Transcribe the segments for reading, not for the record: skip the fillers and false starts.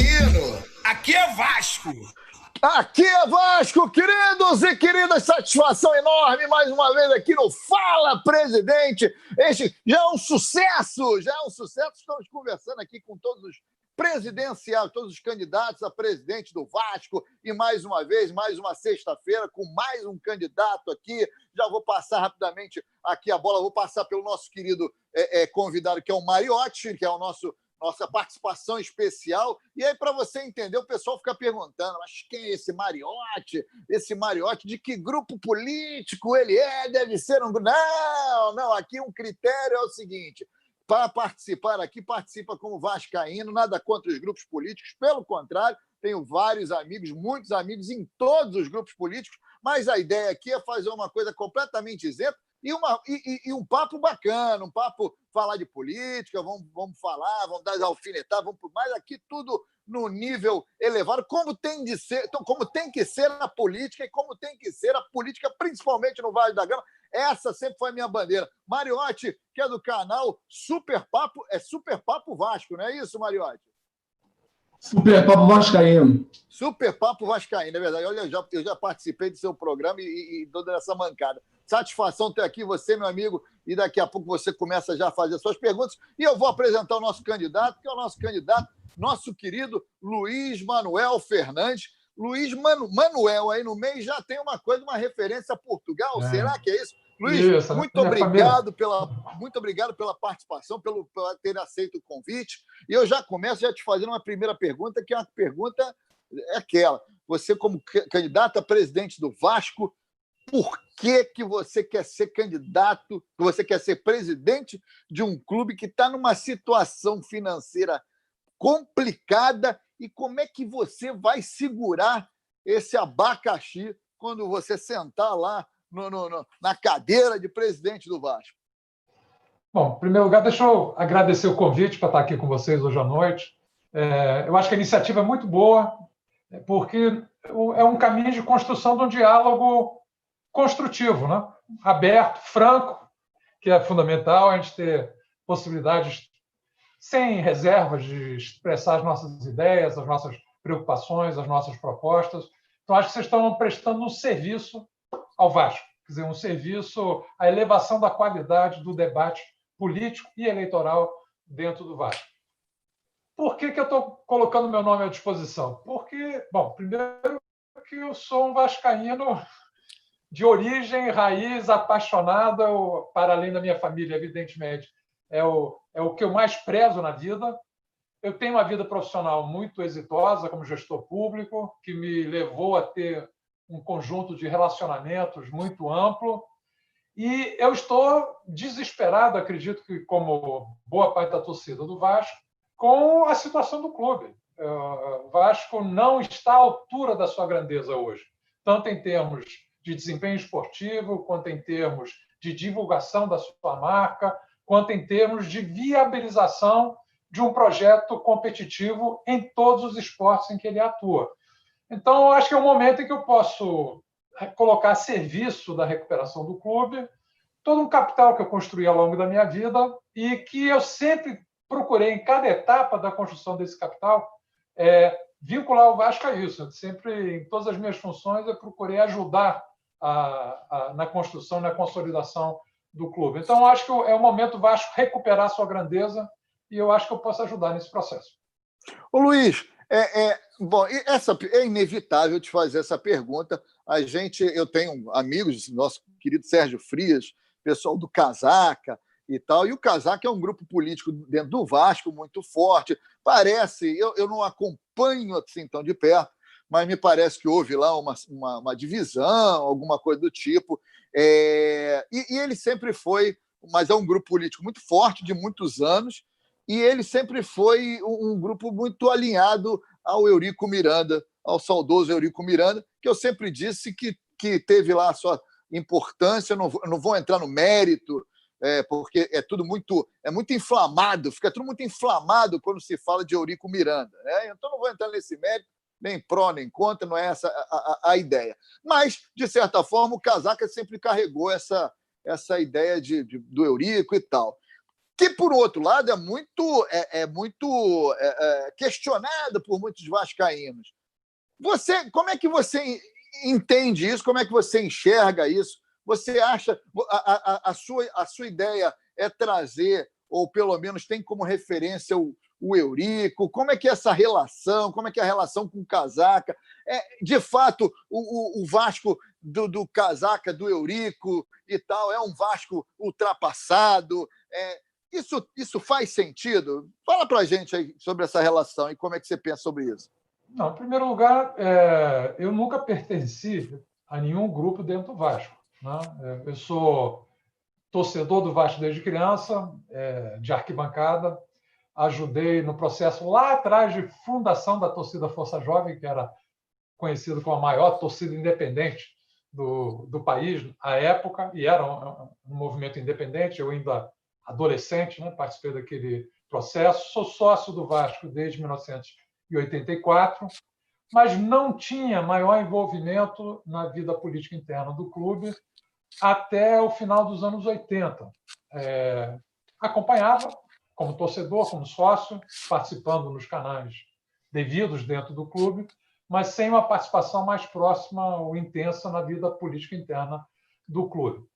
Vascaíno, aqui é Vasco. Aqui é Vasco, queridos e queridas, satisfação enorme mais uma vez aqui no Fala Presidente. Este já é um sucesso, Estamos conversando aqui com todos os presidenciais, todos os candidatos a presidente do Vasco e mais uma vez, mais uma sexta-feira com mais um candidato aqui. Já vou passar rapidamente aqui a bola, vou passar pelo nosso querido convidado, que é o Mariotti, que é o nossa participação especial. E aí, para você entender, o pessoal fica perguntando, mas quem é esse Mariotti? Esse Mariotti, de que grupo político ele é? Deve ser um... Não, aqui um critério é o seguinte, para participar aqui, participa como vascaíno, nada contra os grupos políticos, pelo contrário, tenho vários amigos, muitos amigos em todos os grupos políticos, mas a ideia aqui é fazer uma coisa completamente isenta, e um papo bacana, um papo falar de política, vamos falar, vamos dar alfinetadas, mas aqui tudo no nível elevado, como tem de ser, então, como tem que ser na política e como tem que ser a política, principalmente no Vale da Gama. Essa sempre foi a minha bandeira. Mariotti, que é do canal Super Papo Vasco, não é isso, Mariotti? Super Papo Vascaíno. Super Papo Vascaíno, é verdade. Olha, eu já participei do seu programa e toda essa mancada. Satisfação ter aqui você, meu amigo, e daqui a pouco você começa já a fazer suas perguntas. E eu vou apresentar o nosso candidato, que é o nosso candidato, nosso querido Luiz Manuel Fernandes. Luiz Manuel, aí no meio já tem uma coisa, uma referência a Portugal. Será que é isso? Luiz, isso, muito obrigado pela participação, por ter aceito o convite. E eu já começo já te fazendo uma primeira pergunta, que é uma pergunta aquela. Você, como candidato a presidente do Vasco, por que você quer ser candidato, que você quer ser presidente de um clube que está numa situação financeira complicada, e como é que você vai segurar esse abacaxi quando você sentar lá na cadeira de presidente do Vasco? Bom, em primeiro lugar, deixa eu agradecer o convite para estar aqui com vocês hoje à noite. Eu acho que a iniciativa é muito boa, porque é um caminho de construção de um diálogo construtivo, né? Aberto, franco, que é fundamental a gente ter possibilidades sem reservas de expressar as nossas ideias, as nossas preocupações, as nossas propostas. Então, acho que vocês estão prestando um serviço ao Vasco, quer dizer, um serviço à elevação da qualidade do debate político e eleitoral dentro do Vasco. Por que eu estou colocando meu nome à disposição? Porque, bom, primeiro que eu sou um vascaíno de origem, raiz, apaixonada, para além da minha família, evidentemente. É o que eu mais prezo na vida. Eu tenho uma vida profissional muito exitosa como gestor público, que me levou a ter um conjunto de relacionamentos muito amplo. E eu estou desesperado, acredito que como boa parte da torcida do Vasco, com a situação do clube. O Vasco não está à altura da sua grandeza hoje, tanto em termos de desempenho esportivo, quanto em termos de divulgação da sua marca, quanto em termos de viabilização de um projeto competitivo em todos os esportes em que ele atua. Então, eu acho que é um momento em que eu posso colocar a serviço da recuperação do clube todo um capital que eu construí ao longo da minha vida e que eu sempre procurei, em cada etapa da construção desse capital, vincular o Vasco a isso. Eu sempre, em todas as minhas funções, eu procurei ajudar na construção, na consolidação do clube. Então, acho que é o momento do Vasco recuperar a sua grandeza e eu acho que eu posso ajudar nesse processo. Ô, Luiz, bom, é inevitável te fazer essa pergunta. Eu tenho amigos, nosso querido Sérgio Frias, pessoal do Casaca e tal, e o Casaca é um grupo político dentro do Vasco muito forte. Parece, eu não acompanho assim tão de perto, mas me parece que houve lá uma divisão, alguma coisa do tipo. E ele sempre foi, mas é um grupo político muito forte, de muitos anos, e ele sempre foi um grupo muito alinhado ao Eurico Miranda, ao saudoso Eurico Miranda, que eu sempre disse que teve lá a sua importância. Eu não vou entrar no mérito, porque é muito inflamado, fica tudo muito inflamado quando se fala de Eurico Miranda, né? Então não vou entrar nesse mérito, nem pró, nem contra, não é essa a ideia. Mas, de certa forma, o Casaca sempre carregou essa ideia do Eurico e tal. que, por outro lado, é muito questionada por muitos vascaínos. Como é que você entende isso? Como é que você enxerga isso? Você acha a sua ideia é trazer, ou pelo menos tem como referência o Eurico? Como é que é essa relação? Como é que é a relação com o Casaca? De fato, o Vasco do Casaca, do Eurico e tal, é um Vasco ultrapassado? Isso faz sentido? Fala para a gente aí sobre essa relação e como é que você pensa sobre isso. Não, em primeiro lugar, eu nunca pertenci a nenhum grupo dentro do Vasco, né? Eu sou torcedor do Vasco desde criança, de arquibancada. Ajudei no processo lá atrás de fundação da torcida Força Jovem, que era conhecido como a maior torcida independente do país à época, e era um movimento independente. Eu ainda adolescente, né, participei daquele processo. Sou sócio do Vasco desde 1984, mas não tinha maior envolvimento na vida política interna do clube até o final dos anos 80. Acompanhava como torcedor, como sócio, participando nos canais devidos dentro do clube, mas sem uma participação mais próxima ou intensa na vida política interna do clube.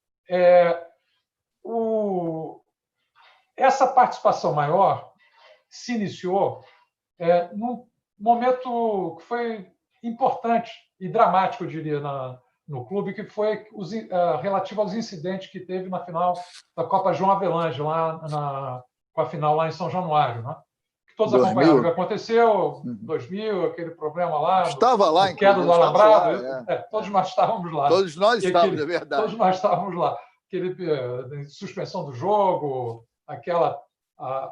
Essa participação maior se iniciou num momento que foi importante e dramático, eu diria, no clube, que foi relativo aos incidentes que teve na final da Copa João Avelange, com a final lá em São Januário, né? Que todos 2000. acompanharam o que aconteceu, 2000, aquele problema lá, estava lá, queda do alambrado. Todos nós estávamos lá. Todos nós estávamos, é verdade. Todos nós estávamos lá. Suspensão do jogo, aquela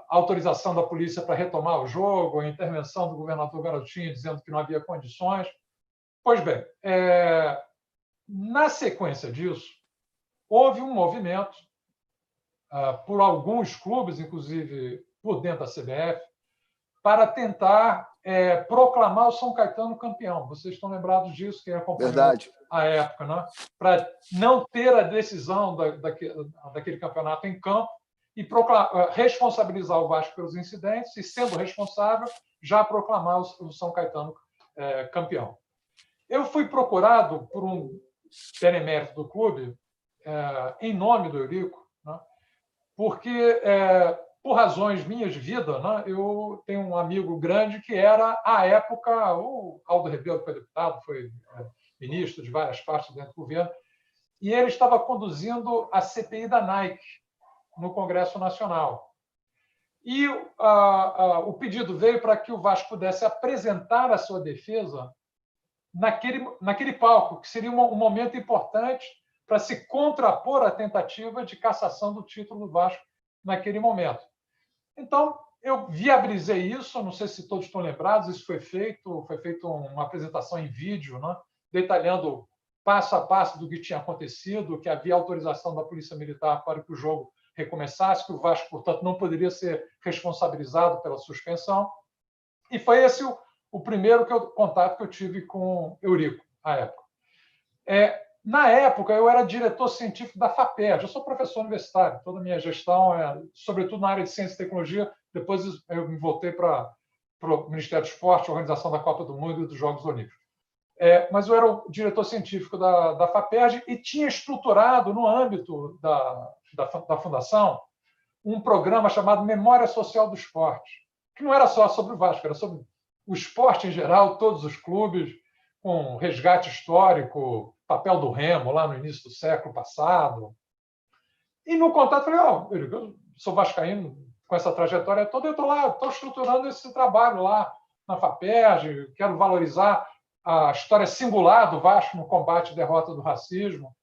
autorização da polícia para retomar o jogo, a intervenção do governador Garotinho dizendo que não havia condições. Pois bem, na sequência disso, houve um movimento por alguns clubes, inclusive por dentro da CBF, para tentar proclamar o São Caetano campeão. Vocês estão lembrados disso, quem acompanhou a época, né? Para não ter a decisão daquele campeonato em campo e responsabilizar o Vasco pelos incidentes e, sendo responsável, já proclamar o São Caetano campeão. Eu fui procurado por um benemérito do clube, em nome do Eurico, né? Porque, por razões minhas de vida, né, eu tenho um amigo grande que era, à época, o Aldo Rebelo, foi deputado, foi ministro de várias partes dentro do governo, e ele estava conduzindo a CPI da Nike no Congresso Nacional. E o pedido veio para que o Vasco pudesse apresentar a sua defesa naquele palco, que seria um momento importante para se contrapor à tentativa de cassação do título do Vasco naquele momento. Então, eu viabilizei isso, não sei se todos estão lembrados, isso foi feito uma apresentação em vídeo, né, detalhando passo a passo do que tinha acontecido, que havia autorização da Polícia Militar para que o jogo recomeçasse, que o Vasco, portanto, não poderia ser responsabilizado pela suspensão. E foi esse o primeiro contato que eu tive com Eurico, à época. Na época, eu era diretor científico da FAPERJ, eu sou professor universitário, toda a minha gestão sobretudo na área de ciência e tecnologia. Depois eu me voltei para o Ministério do Esporte, Organização da Copa do Mundo e dos Jogos Olímpicos. Mas eu era o diretor científico da FAPERJ e tinha estruturado, no âmbito da Fundação, um programa chamado Memória Social do Esporte, que não era só sobre o Vasco, era sobre o esporte em geral, todos os clubes, com resgate histórico, papel do Remo lá no início do século passado. E no contato, falei, eu sou vascaíno com essa trajetória toda, eu estou lá, estou estruturando esse trabalho lá na FAPERJ, quero valorizar a história singular do Vasco no combate e derrota do racismo.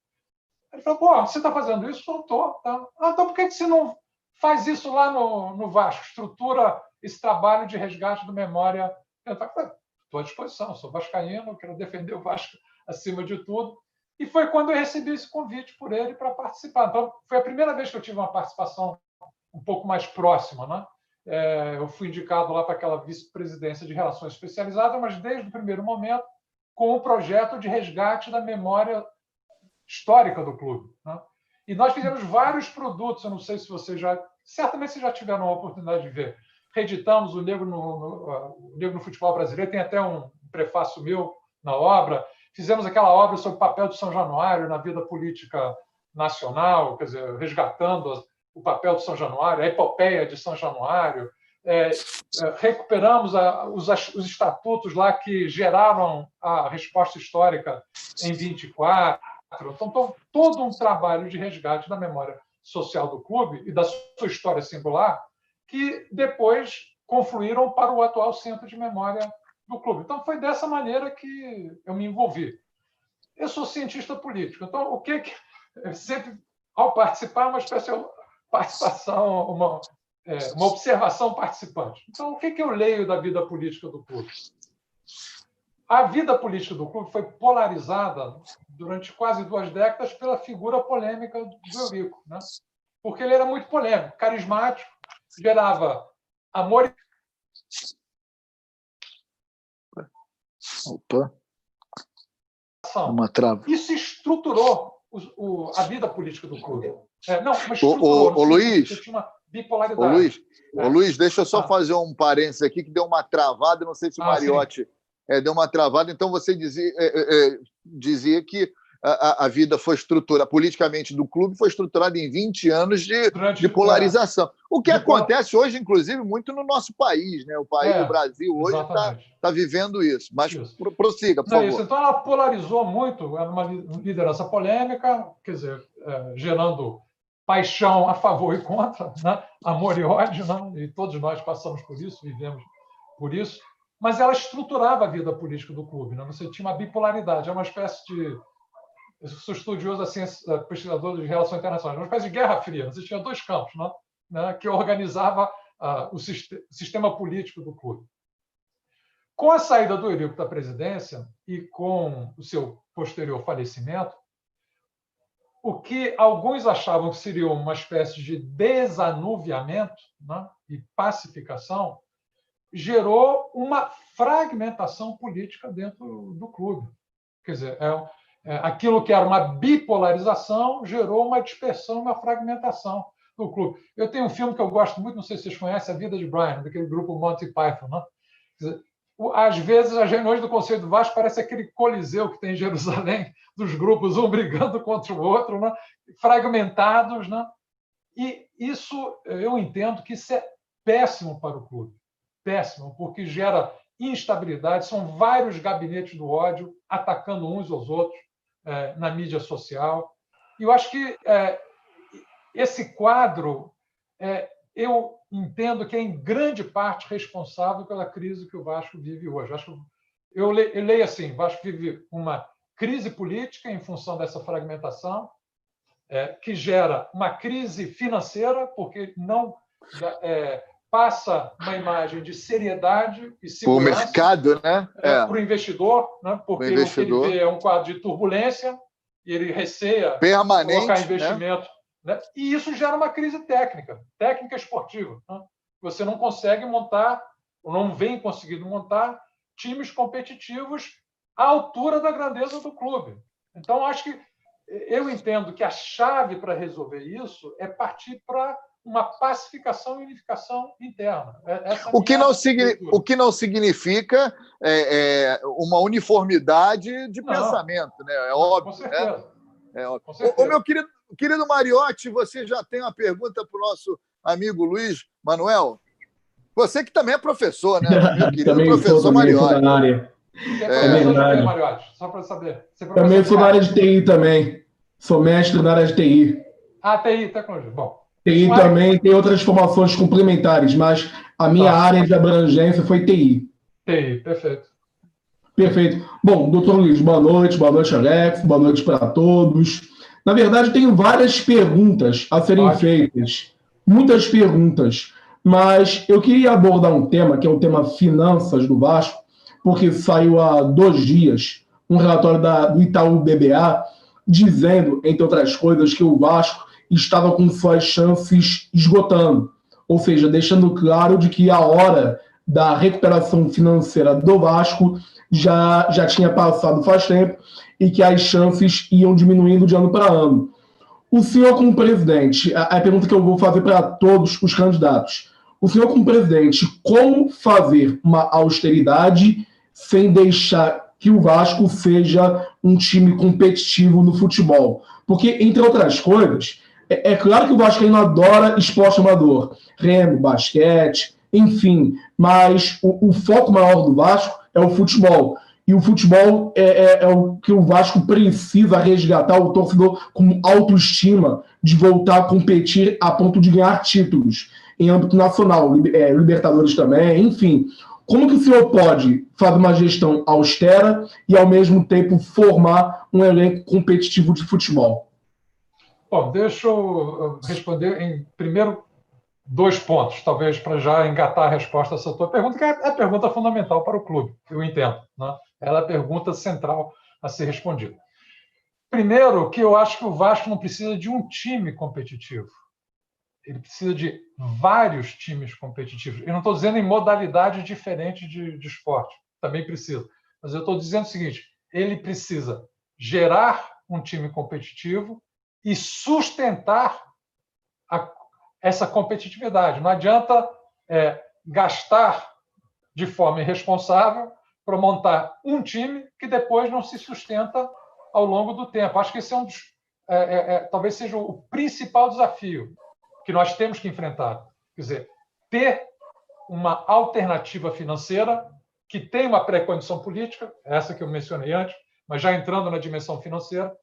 Ele falou, você está fazendo isso? Eu estou. Tá. Então por que você não faz isso lá no Vasco? Estrutura esse trabalho de resgate do memória. Eu falei, estou à disposição, sou vascaíno, quero defender o Vasco acima de tudo. E foi quando eu recebi esse convite por ele para participar. Então, foi a primeira vez que eu tive uma participação um pouco mais próxima, né? Eu fui indicado lá para aquela vice-presidência de Relações Especializadas, mas desde o primeiro momento com o projeto de resgate da memória histórica do clube, né? E nós fizemos vários produtos, eu não sei se vocês já certamente vocês já tiveram a oportunidade de ver. Reeditamos o Negro no Futebol Brasileiro, tem até um prefácio meu na obra. Fizemos aquela obra sobre o papel de São Januário na vida política nacional, quer dizer, resgatando o papel de São Januário, a epopeia de São Januário. Recuperamos os estatutos lá que geraram a resposta histórica em 24. Então, todo um trabalho de resgate da memória social do clube e da sua história singular, que depois confluíram para o atual centro de memória do clube. Então, foi dessa maneira que eu me envolvi. Eu sou cientista político, então, o que sempre, ao participar, uma espécie de participação, uma observação participante. Então, o que eu leio da vida política do clube? A vida política do clube foi polarizada durante quase 2 décadas pela figura polêmica do Eurico, né? Porque ele era muito polêmico, carismático, gerava amor Opa. Uma trava. Isso estruturou a vida política do clube. Ô, Luiz, tinha uma bipolaridade. Ô, Luiz, deixa eu só fazer um parênteses aqui, que deu uma travada, não sei se o Mariotti deu uma travada, então você dizia que a vida foi estruturada, politicamente do clube, foi estruturada em 20 anos de polarização. O que acontece hoje, inclusive, muito no nosso país, né? O Brasil hoje está vivendo isso. Mas prossiga, por favor. Então, ela polarizou muito, era uma liderança polêmica, quer dizer, gerando paixão a favor e contra, né? Amor e ódio, né? E todos nós passamos por isso, vivemos por isso. Mas ela estruturava a vida política do clube, né? Você tinha uma bipolaridade, é uma espécie de... Eu sou estudioso, assim, pesquisador de relações internacionais, uma espécie de guerra fria. Você tinha 2 campos, né, que organizava o sistema político do clube. Com a saída do Eurico da presidência e com o seu posterior falecimento, o que alguns achavam que seria uma espécie de desanuviamento, né, e pacificação, gerou uma fragmentação política dentro do clube. Quer dizer, aquilo que era uma bipolarização gerou uma dispersão, uma fragmentação do clube. Eu tenho um filme que eu gosto muito, não sei se vocês conhecem, A Vida de Brian, daquele grupo Monty Python. Né? Quer dizer, às vezes, as reuniões do Conselho do Vasco parece aquele coliseu que tem em Jerusalém, dos grupos, um brigando contra o outro, né? Fragmentados. Né? E isso, eu entendo que isso é péssimo para o clube. Péssimo, porque gera instabilidade, são vários gabinetes do ódio atacando uns aos outros na mídia social. E eu acho que esse quadro, eu entendo que é em grande parte responsável pela crise que o Vasco vive hoje. Eu leio assim, o Vasco vive uma crise política em função dessa fragmentação, que gera uma crise financeira, porque não passa uma imagem de seriedade e segurança. O mercado, né? Para o investidor, né? Porque o que ele vê é um quadro de turbulência e ele receia permanente, colocar investimento. Né? E isso gera uma crise técnica esportiva. Né? Você não consegue montar, ou não vem conseguindo montar, times competitivos à altura da grandeza do clube. Então, acho que eu entendo que a chave para resolver isso é partir para uma pacificação e unificação interna. O que não significa uma uniformidade de pensamento, né? É óbvio. Com certeza. Né? Com certeza. Meu querido Mariotti, você já tem uma pergunta para o nosso amigo Luiz Manuel? Você que também é professor, né? Meu querido professor Mariotti. Mariotti, só para saber. Também sou da área de TI também. Sou mestre na área de TI. TI, tecnologia. Bom. TI também tem outras formações complementares, mas a minha área de abrangência foi TI. TI, perfeito. Perfeito. Bom, doutor Luiz, boa noite, Alex, boa noite para todos. Na verdade, tenho várias perguntas a serem feitas, muitas perguntas, mas eu queria abordar um tema, que é o tema finanças do Vasco, porque saiu há 2 dias um relatório do Itaú BBA dizendo, entre outras coisas, que o Vasco estava com suas chances esgotando, ou seja, deixando claro de que a hora da recuperação financeira do Vasco já tinha passado faz tempo e que as chances iam diminuindo de ano para ano. O senhor como presidente, a pergunta que eu vou fazer para todos os candidatos. O senhor como presidente, como fazer uma austeridade sem deixar que o Vasco seja um time competitivo no futebol? Porque, entre outras coisas, é claro que o Vascaíno adora esporte amador, remo, basquete, enfim, mas o foco maior do Vasco é o futebol. E o futebol é o que o Vasco precisa resgatar, o torcedor com autoestima de voltar a competir a ponto de ganhar títulos em âmbito nacional, Libertadores também, enfim. Como que o senhor pode fazer uma gestão austera e, ao mesmo tempo, formar um elenco competitivo de futebol? Bom, deixa eu responder em primeiro 2 pontos, talvez para já engatar a resposta a essa tua pergunta, que é a pergunta fundamental para o clube, eu entendo, né? Ela é a pergunta central a ser respondida. Primeiro, que eu acho que o Vasco não precisa de um time competitivo. Ele precisa de vários times competitivos. Eu não estou dizendo em modalidades diferentes de esporte, também precisa. Mas eu estou dizendo o seguinte, ele precisa gerar um time competitivo e sustentar essa competitividade. Não adianta gastar de forma irresponsável para montar um time que depois não se sustenta ao longo do tempo. Acho que esse é um dos, talvez seja o principal desafio que nós temos que enfrentar. Quer dizer, ter uma alternativa financeira que tem uma pré-condição política, essa que eu mencionei antes, mas já entrando na dimensão financeira,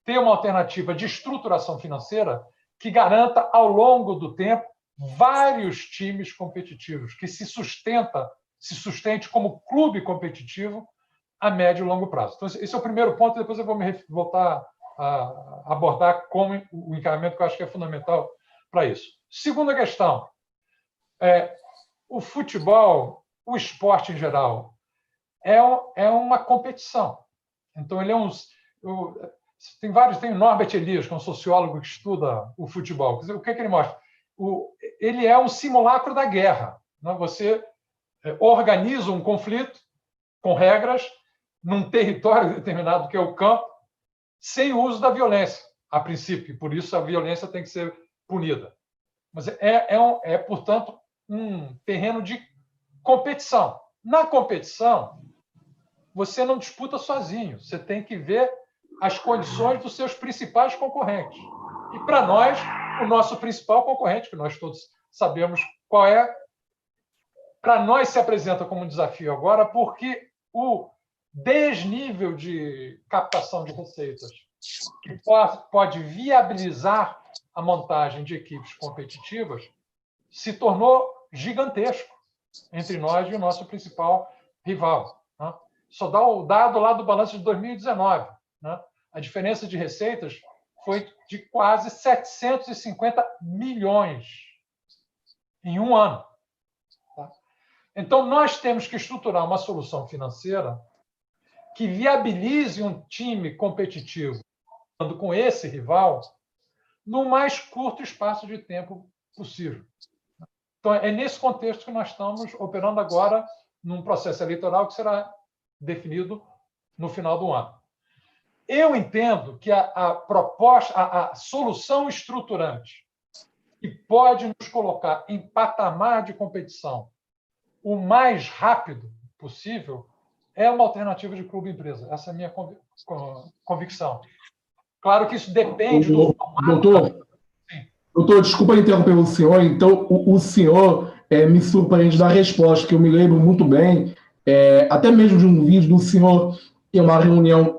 ter uma alternativa de estruturação financeira que garanta, ao longo do tempo, vários times competitivos, que se sustente como clube competitivo a médio e longo prazo. Então, esse é o primeiro ponto, depois eu vou voltar a abordar como o encaminhamento que eu acho que é fundamental para isso. Segunda questão, o futebol, o esporte em geral, é uma competição. Então, ele é tem o Norbert Elias, que é um sociólogo que estuda o futebol. Quer dizer, o que ele mostra? Ele é um simulacro da guerra. Né? Você organiza um conflito com regras num território determinado, que é o campo, sem o uso da violência, a princípio. Por isso, a violência tem que ser punida. Mas portanto, um terreno de competição. Na competição, você não disputa sozinho. Você tem que ver as condições dos seus principais concorrentes. E, para nós, o nosso principal concorrente, que nós todos sabemos qual é, para nós se apresenta como um desafio agora, porque o desnível de captação de receitas que pode viabilizar a montagem de equipes competitivas se tornou gigantesco entre nós e o nosso principal rival. Né? Só dá o dado lá do balanço de 2019. Né? A diferença de receitas foi de quase 750 milhões em um ano. Tá? Então, nós temos que estruturar uma solução financeira que viabilize um time competitivo com esse rival no mais curto espaço de tempo possível. Então, é nesse contexto que nós estamos operando agora num processo eleitoral que será definido no final do ano. Eu entendo que a proposta, a solução estruturante que pode nos colocar em patamar de competição o mais rápido possível é uma alternativa de clube-empresa. Essa é a minha convicção. Claro que isso depende do formato. Doutor, desculpa interromper o senhor. Então, o senhor me surpreende da resposta, que eu me lembro muito bem, até mesmo de um vídeo do senhor em uma reunião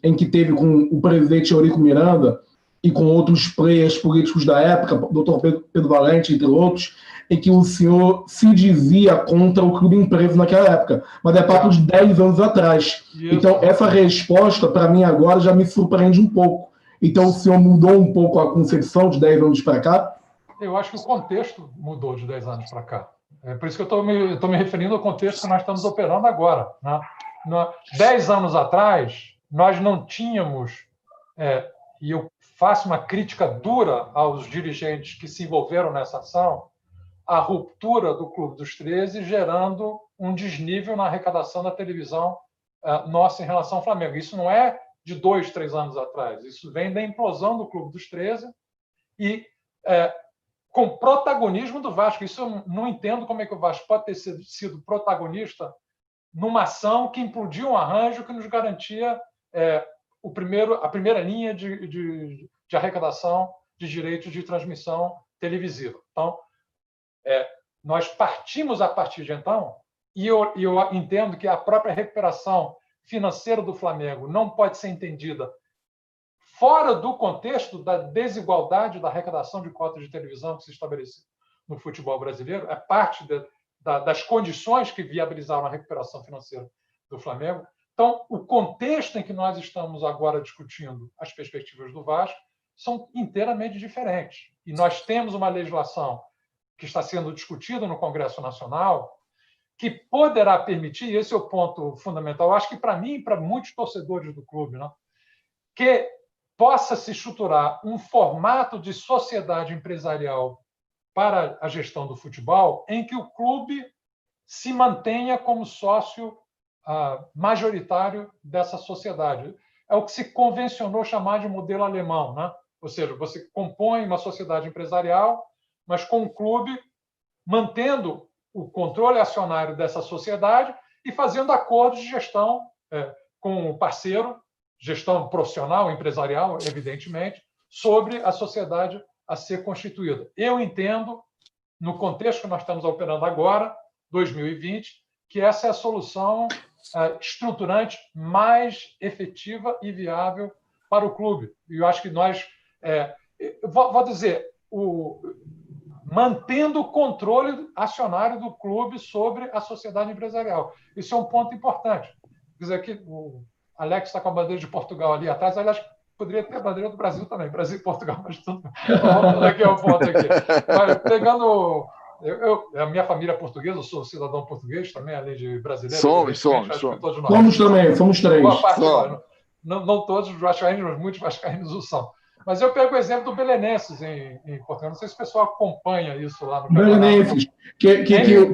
em que teve com o presidente Eurico Miranda e com outros players políticos da época, doutor Pedro Valente, entre outros, em que o senhor se dizia contra o clube empresa naquela época, mas é papo de 10 anos atrás. Isso. Então, essa resposta, para mim, agora já me surpreende um pouco. Então, o senhor mudou um pouco a concepção de 10 anos para cá? Eu acho que o contexto mudou de 10 anos para cá. É por isso que eu estou me referindo ao contexto que nós estamos operando agora. Né? 10 anos atrás, nós não tínhamos, e eu faço uma crítica dura aos dirigentes que se envolveram nessa ação, a ruptura do Clube dos 13, gerando um desnível na arrecadação da televisão nossa em relação ao Flamengo. Isso não é de 2, 3 anos atrás. Isso vem da implosão do Clube dos 13 e com protagonismo do Vasco. Isso eu não entendo como é que o Vasco pode ter sido protagonista numa ação que implodiu um arranjo que nos garantia a primeira linha de arrecadação de direitos de transmissão televisiva. Então, nós partimos a partir de então, e eu entendo que a própria recuperação financeira do Flamengo não pode ser entendida fora do contexto da desigualdade da arrecadação de cotas de televisão que se estabeleceu no futebol brasileiro, é parte das condições que viabilizaram a recuperação financeira do Flamengo. Então, o contexto em que nós estamos agora discutindo as perspectivas do Vasco são inteiramente diferentes. E nós temos uma legislação que está sendo discutida no Congresso Nacional que poderá permitir, e esse é o ponto fundamental, eu acho que para mim e para muitos torcedores do clube, né, que possa se estruturar um formato de sociedade empresarial para a gestão do futebol em que o clube se mantenha como sócio majoritário dessa sociedade. É o que se convencionou chamar de modelo alemão, né? Ou seja, você compõe uma sociedade empresarial, mas com o clube mantendo o controle acionário dessa sociedade e fazendo acordos de gestão com o parceiro, gestão profissional, empresarial, evidentemente, sobre a sociedade a ser constituída. Eu entendo, no contexto que nós estamos operando agora, 2020, que essa é a solução estruturante mais efetiva e viável para o clube. E eu acho que nós, vou dizer, mantendo o controle acionário do clube sobre a sociedade empresarial. Isso é um ponto importante. Quer dizer, que o Alex está com a bandeira de Portugal ali atrás, aliás, poderia ter a bandeira do Brasil também, Brasil e Portugal, mas tudo voltando aqui ao ponto aqui. Mas pegando... a minha família é portuguesa, eu sou cidadão português também, além de brasileiro. Somos também, somos três. Não todos os vascaínos, mas muitos vascaínos o são. Mas eu pego o exemplo do Belenenses em Portugal. Não sei se o pessoal acompanha isso lá no Belenenses, que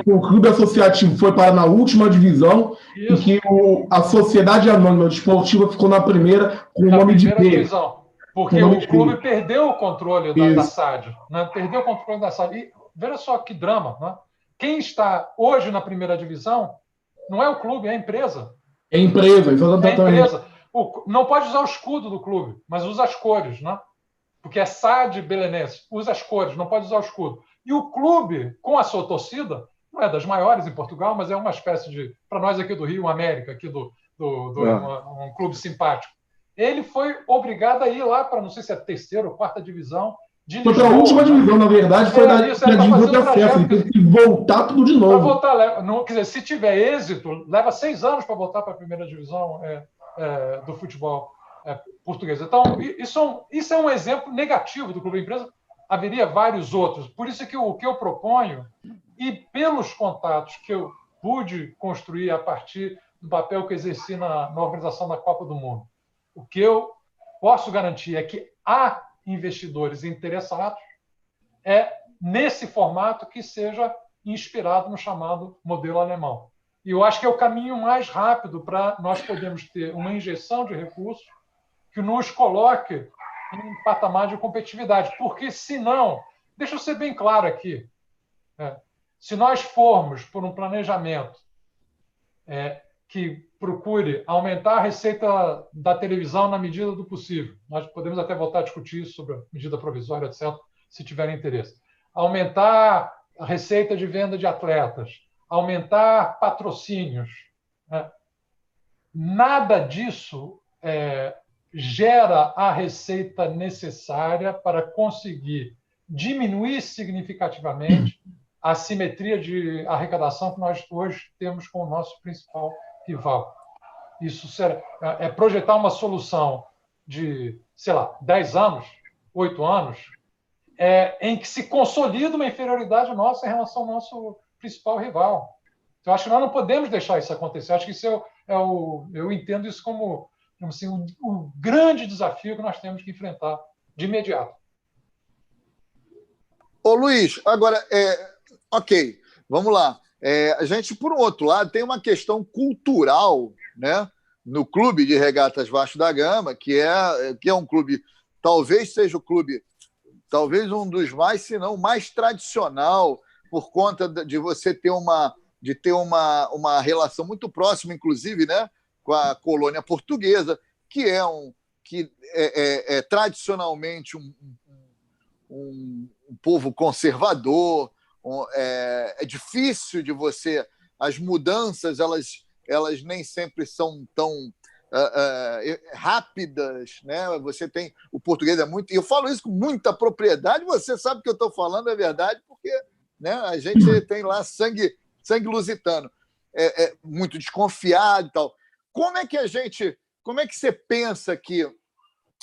o clube associativo foi para na última divisão e que a Sociedade Anônima Desportiva ficou na primeira com o nome de B. Porque o clube perdeu o controle da SAD. Né? Perdeu o controle da SAD. E veja só que drama. Né? Quem está hoje na primeira divisão não é o clube, é a empresa. É a empresa, exatamente. É a empresa. Não pode usar o escudo do clube, mas usa as cores, né? Porque é SAD Belenenses, usa as cores, não pode usar o escudo. E o clube, com a sua torcida, não é das maiores em Portugal, mas é uma espécie de, para nós aqui do Rio, América, aqui um clube simpático. Ele foi obrigado a ir lá para, não sei se é a terceira ou quarta divisão de Lisboa. Foi para a última divisão, na verdade, foi da divisão de acesso. Ele teve que voltar tudo de novo. Quer dizer, se tiver êxito, leva 6 anos para voltar para a primeira divisão do futebol português. Então, isso é um exemplo negativo do clube empresa. Haveria vários outros. Por isso que o que eu proponho, e pelos contatos que eu pude construir a partir do papel que exerci na organização da Copa do Mundo, o que eu posso garantir é que há investidores interessados nesse formato que seja inspirado no chamado modelo alemão. E eu acho que é o caminho mais rápido para nós podermos ter uma injeção de recursos que nos coloque em patamar de competitividade. Porque, senão, deixa eu ser bem claro aqui, se nós formos por um planejamento que procure aumentar a receita da televisão na medida do possível, nós podemos até voltar a discutir isso sobre a medida provisória, etc., se tiverem interesse. Aumentar a receita de venda de atletas, aumentar patrocínios. Nada disso gera a receita necessária para conseguir diminuir significativamente a assimetria de arrecadação que nós hoje temos com o nosso principal rival. Isso é projetar uma solução de, 10 anos, 8 anos, em que se consolida uma inferioridade nossa em relação ao nosso principal rival. Então, eu acho que nós não podemos deixar isso acontecer. Eu acho que isso eu entendo isso como assim, o grande desafio que nós temos que enfrentar de imediato. Ô, Luiz, agora, ok, vamos lá. A gente, por um outro lado, tem uma questão cultural, né, no Clube de Regatas Vasco da Gama, que é um clube, talvez seja o clube, talvez um dos mais, se não mais tradicional, por conta de você ter uma relação muito próxima, inclusive, né, com a colônia portuguesa, que é tradicionalmente um povo conservador. É difícil de você... As mudanças, elas nem sempre são tão rápidas, né? Você tem... O português é muito... E eu falo isso com muita propriedade, você sabe que eu estou falando é verdade, porque, né, a gente tem lá sangue lusitano. Muito desconfiado e tal. Como é que você pensa que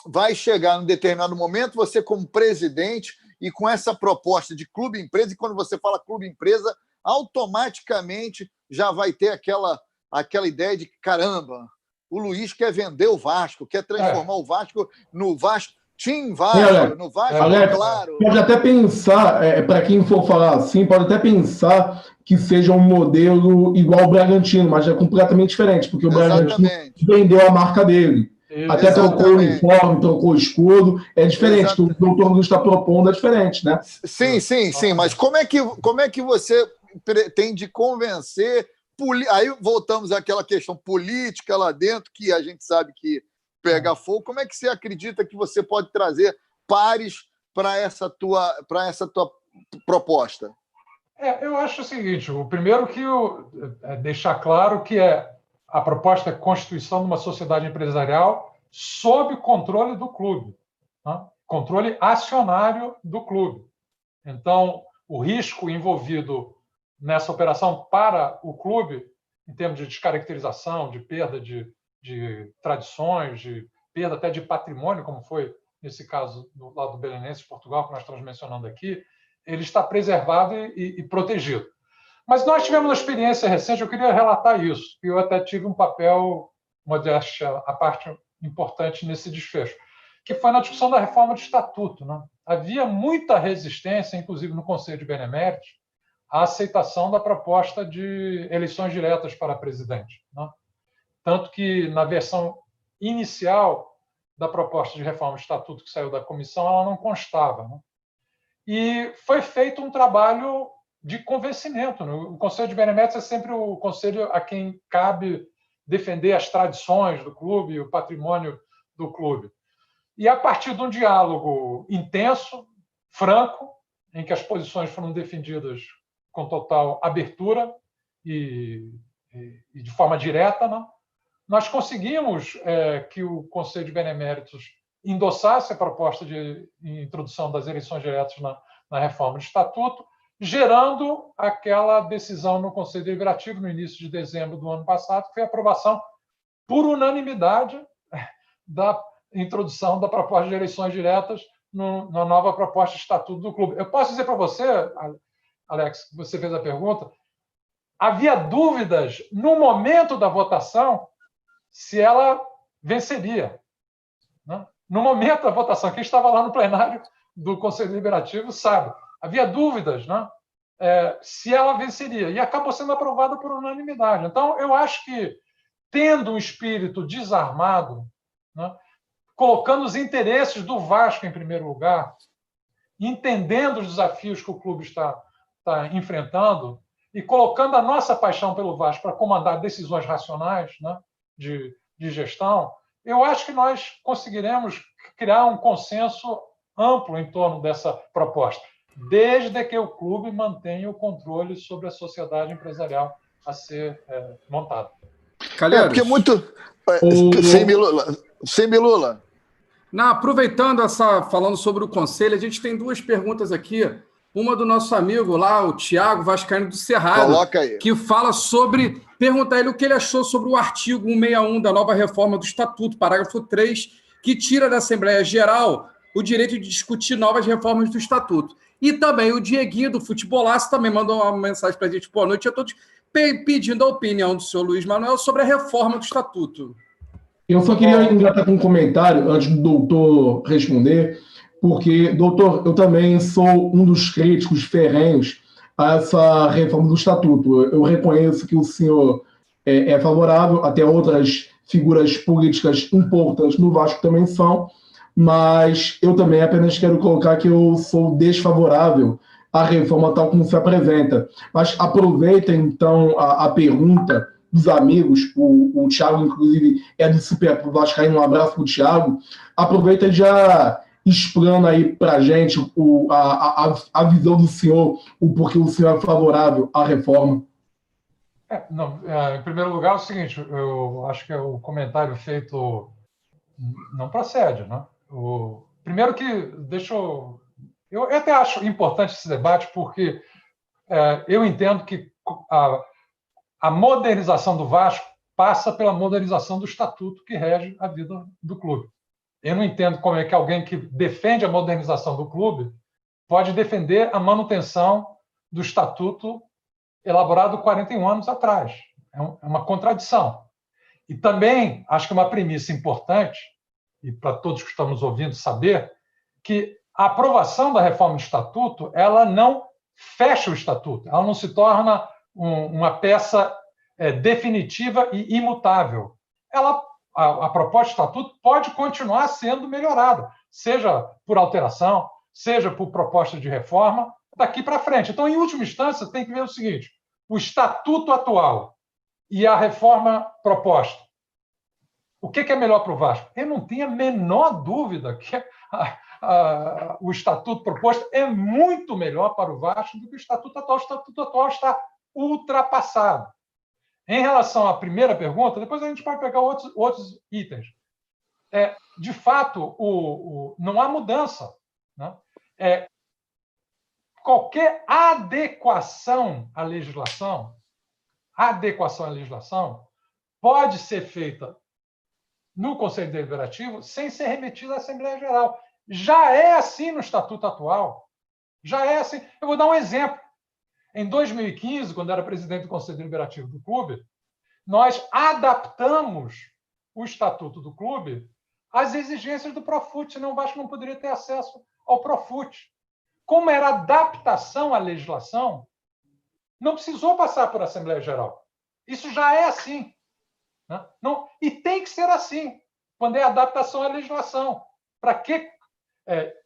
vai chegar num determinado momento, você como presidente, e com essa proposta de clube-empresa, e quando você fala clube-empresa, automaticamente já vai ter aquela ideia de, caramba, o Luiz quer vender o Vasco, quer transformar o Vasco no Vasco, Team Vasco, no Vasco, Alex, claro. Pode até pensar, para quem for falar assim, pode até pensar que seja um modelo igual ao Bragantino, mas é completamente diferente, porque o Bragantino vendeu a marca dele. Até trocou o uniforme, trocou o escudo. É diferente. O que o doutor Luiz está propondo é diferente, né? Sim. Mas como é que você pretende convencer... Aí voltamos àquela questão política lá dentro, que a gente sabe que pega fogo. Como é que você acredita que você pode trazer pares para essa tua proposta? Eu acho o seguinte: o primeiro que deixar claro que a proposta é a constituição de uma sociedade empresarial sob controle do clube, né? Controle acionário do clube. Então, o risco envolvido nessa operação para o clube, em termos de descaracterização, de perda de tradições, de perda até de patrimônio, como foi nesse caso do lado do Belenenses, Portugal, que nós estamos mencionando aqui, ele está preservado e protegido. Mas nós tivemos uma experiência recente, eu queria relatar isso, e eu até tive um papel, modéstia à parte, importante nesse desfecho, que foi na discussão da reforma do Estatuto, né? Havia muita resistência, inclusive no Conselho de Beneméritos, à aceitação da proposta de eleições diretas para presidente, né? Tanto que, na versão inicial da proposta de reforma do Estatuto que saiu da comissão, ela não constava, né? E foi feito um trabalho de convencimento. O Conselho de Beneméritos é sempre o conselho a quem cabe defender as tradições do clube, o patrimônio do clube. E a partir de um diálogo intenso, franco, em que as posições foram defendidas com total abertura e de forma direta, né, nós conseguimos que o Conselho de Beneméritos endossasse a proposta de introdução das eleições diretas na reforma do Estatuto, gerando aquela decisão no Conselho Deliberativo no início de dezembro do ano passado, que foi a aprovação por unanimidade da introdução da proposta de eleições diretas na nova proposta de Estatuto do clube. Eu posso dizer para você, Alex, que você fez a pergunta, havia dúvidas no momento da votação se ela venceria, né? No momento da votação, quem estava lá no plenário do Conselho Deliberativo sabe, havia dúvidas, né, se ela venceria, e acabou sendo aprovada por unanimidade. Então, eu acho que, tendo um espírito desarmado, né, colocando os interesses do Vasco em primeiro lugar, entendendo os desafios que o clube está enfrentando e colocando a nossa paixão pelo Vasco para comandar decisões racionais, né, de gestão, eu acho que nós conseguiremos criar um consenso amplo em torno dessa proposta, desde que o clube mantenha o controle sobre a sociedade empresarial a ser montada. Calheiros. Porque muito... Sem Bilula. Aproveitando falando sobre o conselho, a gente tem duas perguntas aqui. Uma do nosso amigo lá, o Tiago Vascaíno do Cerrado, que fala sobre... Pergunta a ele o que ele achou sobre o artigo 161 da nova reforma do Estatuto, parágrafo 3, que tira da Assembleia Geral o direito de discutir novas reformas do Estatuto. E também o Dieguinho do Futebolaço também mandou uma mensagem para a gente. Boa noite a todos, pedindo a opinião do senhor Luiz Manuel sobre a reforma do Estatuto. Eu só queria engatar com um comentário antes do doutor responder, porque, doutor, eu também sou um dos críticos ferrenhos a essa reforma do Estatuto. Eu reconheço que o senhor é favorável, até outras figuras políticas importantes no Vasco também são, mas eu também apenas quero colocar que eu sou desfavorável à reforma tal como se apresenta. Mas aproveita, então, a pergunta dos amigos, o Thiago, inclusive, é do Super Vascaíno, um abraço para o Thiago, aproveita e já explana aí para a gente a visão do senhor, o porquê o senhor é favorável à reforma. Em primeiro lugar, é o seguinte, eu acho que o comentário feito não procede, né? Primeiro que, eu até acho importante esse debate, porque eu entendo que a modernização do Vasco passa pela modernização do estatuto que rege a vida do clube. Eu não entendo como é que alguém que defende a modernização do clube pode defender a manutenção do estatuto elaborado 41 anos atrás. É uma contradição. E também acho que uma premissa importante, e para todos que estamos ouvindo saber, que a aprovação da reforma do estatuto ela não fecha o estatuto, ela não se torna uma peça definitiva e imutável. A proposta de estatuto pode continuar sendo melhorada, seja por alteração, seja por proposta de reforma, daqui para frente. Então, em última instância, tem que ver o seguinte: o estatuto atual e a reforma proposta. O que é melhor para o Vasco? Eu não tenho a menor dúvida que o estatuto proposto é muito melhor para o Vasco do que o estatuto atual. O estatuto atual está ultrapassado. Em relação à primeira pergunta, depois a gente pode pegar outros itens. De fato, não há mudança, né? Qualquer adequação à legislação pode ser feita no Conselho Deliberativo sem ser remetida à Assembleia Geral. Já é assim no Estatuto atual. Já é assim. Eu vou dar um exemplo. Em 2015, quando era presidente do Conselho Deliberativo do clube, nós adaptamos o Estatuto do clube às exigências do Profut, senão o Vasco não poderia ter acesso ao Profut. Como era adaptação à legislação, não precisou passar por Assembleia Geral. Isso já é assim. Né? Não, e tem que ser assim, quando é adaptação à legislação. Para que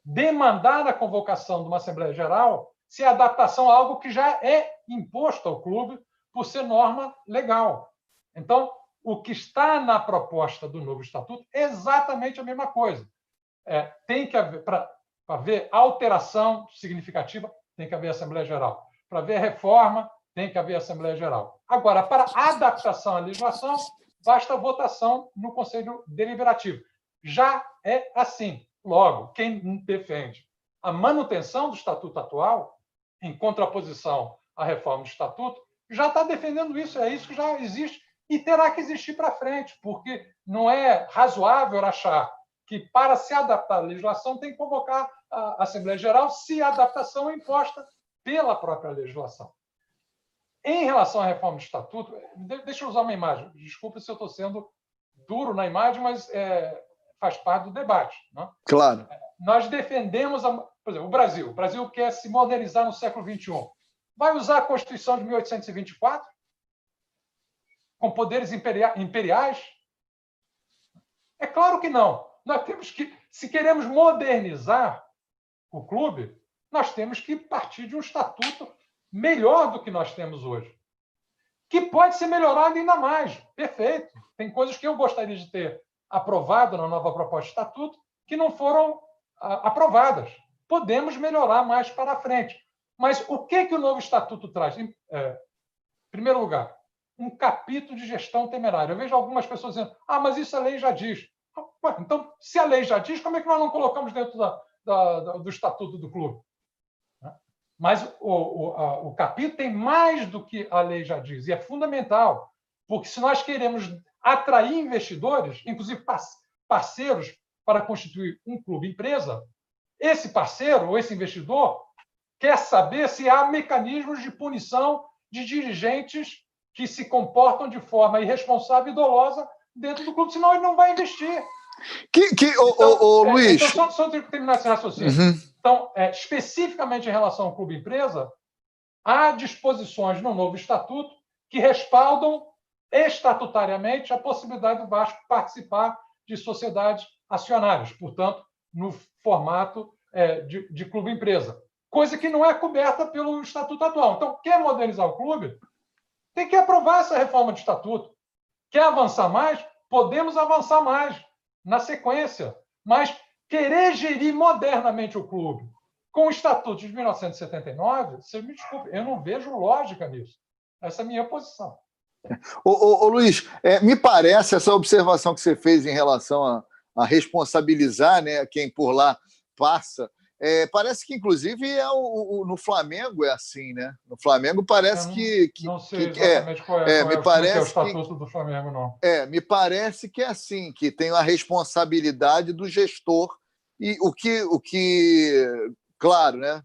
demandar a convocação de uma Assembleia Geral se a adaptação é algo que já é imposto ao clube por ser norma legal? Então, o que está na proposta do novo estatuto é exatamente a mesma coisa. Tem que haver, para haver alteração significativa, tem que haver Assembleia Geral. Para haver reforma, tem que haver Assembleia Geral. Agora, para adaptação à legislação, basta votação no Conselho Deliberativo. Já é assim. Logo, quem defende a manutenção do estatuto atual, em contraposição à reforma do estatuto, já está defendendo isso. É isso que já existe e terá que existir para frente, porque não é razoável achar que, para se adaptar à legislação, tem que convocar a Assembleia Geral se a adaptação é imposta pela própria legislação. Em relação à reforma do estatuto, deixa eu usar uma imagem. Desculpe se eu estou sendo duro na imagem, mas faz parte do debate. Né? Claro. Nós defendemos, por exemplo, o Brasil quer se modernizar no século XXI. Vai usar a Constituição de 1824? Com poderes imperiais? É claro que não. Nós temos que, se queremos modernizar o clube, nós temos que partir de um estatuto melhor do que nós temos hoje, que pode ser melhorado ainda mais. Perfeito. Tem coisas que eu gostaria de ter aprovado na nova proposta de estatuto que não foram aprovadas. Podemos melhorar mais para frente. Mas o que o novo estatuto traz? Em primeiro lugar, um capítulo de gestão temerária. Eu vejo algumas pessoas dizendo: mas isso a lei já diz. Então, se a lei já diz, como é que nós não colocamos dentro do estatuto do clube? Mas o capítulo tem mais do que a lei já diz, e é fundamental, porque se nós queremos atrair investidores, inclusive parceiros, para constituir um clube-empresa, esse parceiro ou esse investidor quer saber se há mecanismos de punição de dirigentes que se comportam de forma irresponsável e dolosa dentro do clube, senão ele não vai investir. Luiz... Então, só terminar esse raciocínio. Uhum. Então, especificamente em relação ao clube-empresa, há disposições no novo estatuto que respaldam estatutariamente a possibilidade do Vasco participar de sociedades acionárias, portanto, no formato de clube-empresa, coisa que não é coberta pelo estatuto atual. Então, quer modernizar o clube, tem que aprovar essa reforma de estatuto. Quer avançar mais? Podemos avançar mais na sequência, mas querer gerir modernamente o clube com o estatuto de 1979, você me desculpe, eu não vejo lógica nisso. Essa é a minha posição. Ô, Luiz, me parece essa observação que você fez em relação a responsabilizar, né, quem por lá passa. Parece que, inclusive, no Flamengo é assim, né? No Flamengo parece que não sei exatamente qual é o estatuto do Flamengo, não. Me parece que é assim, que tem a responsabilidade do gestor e o que claro, né?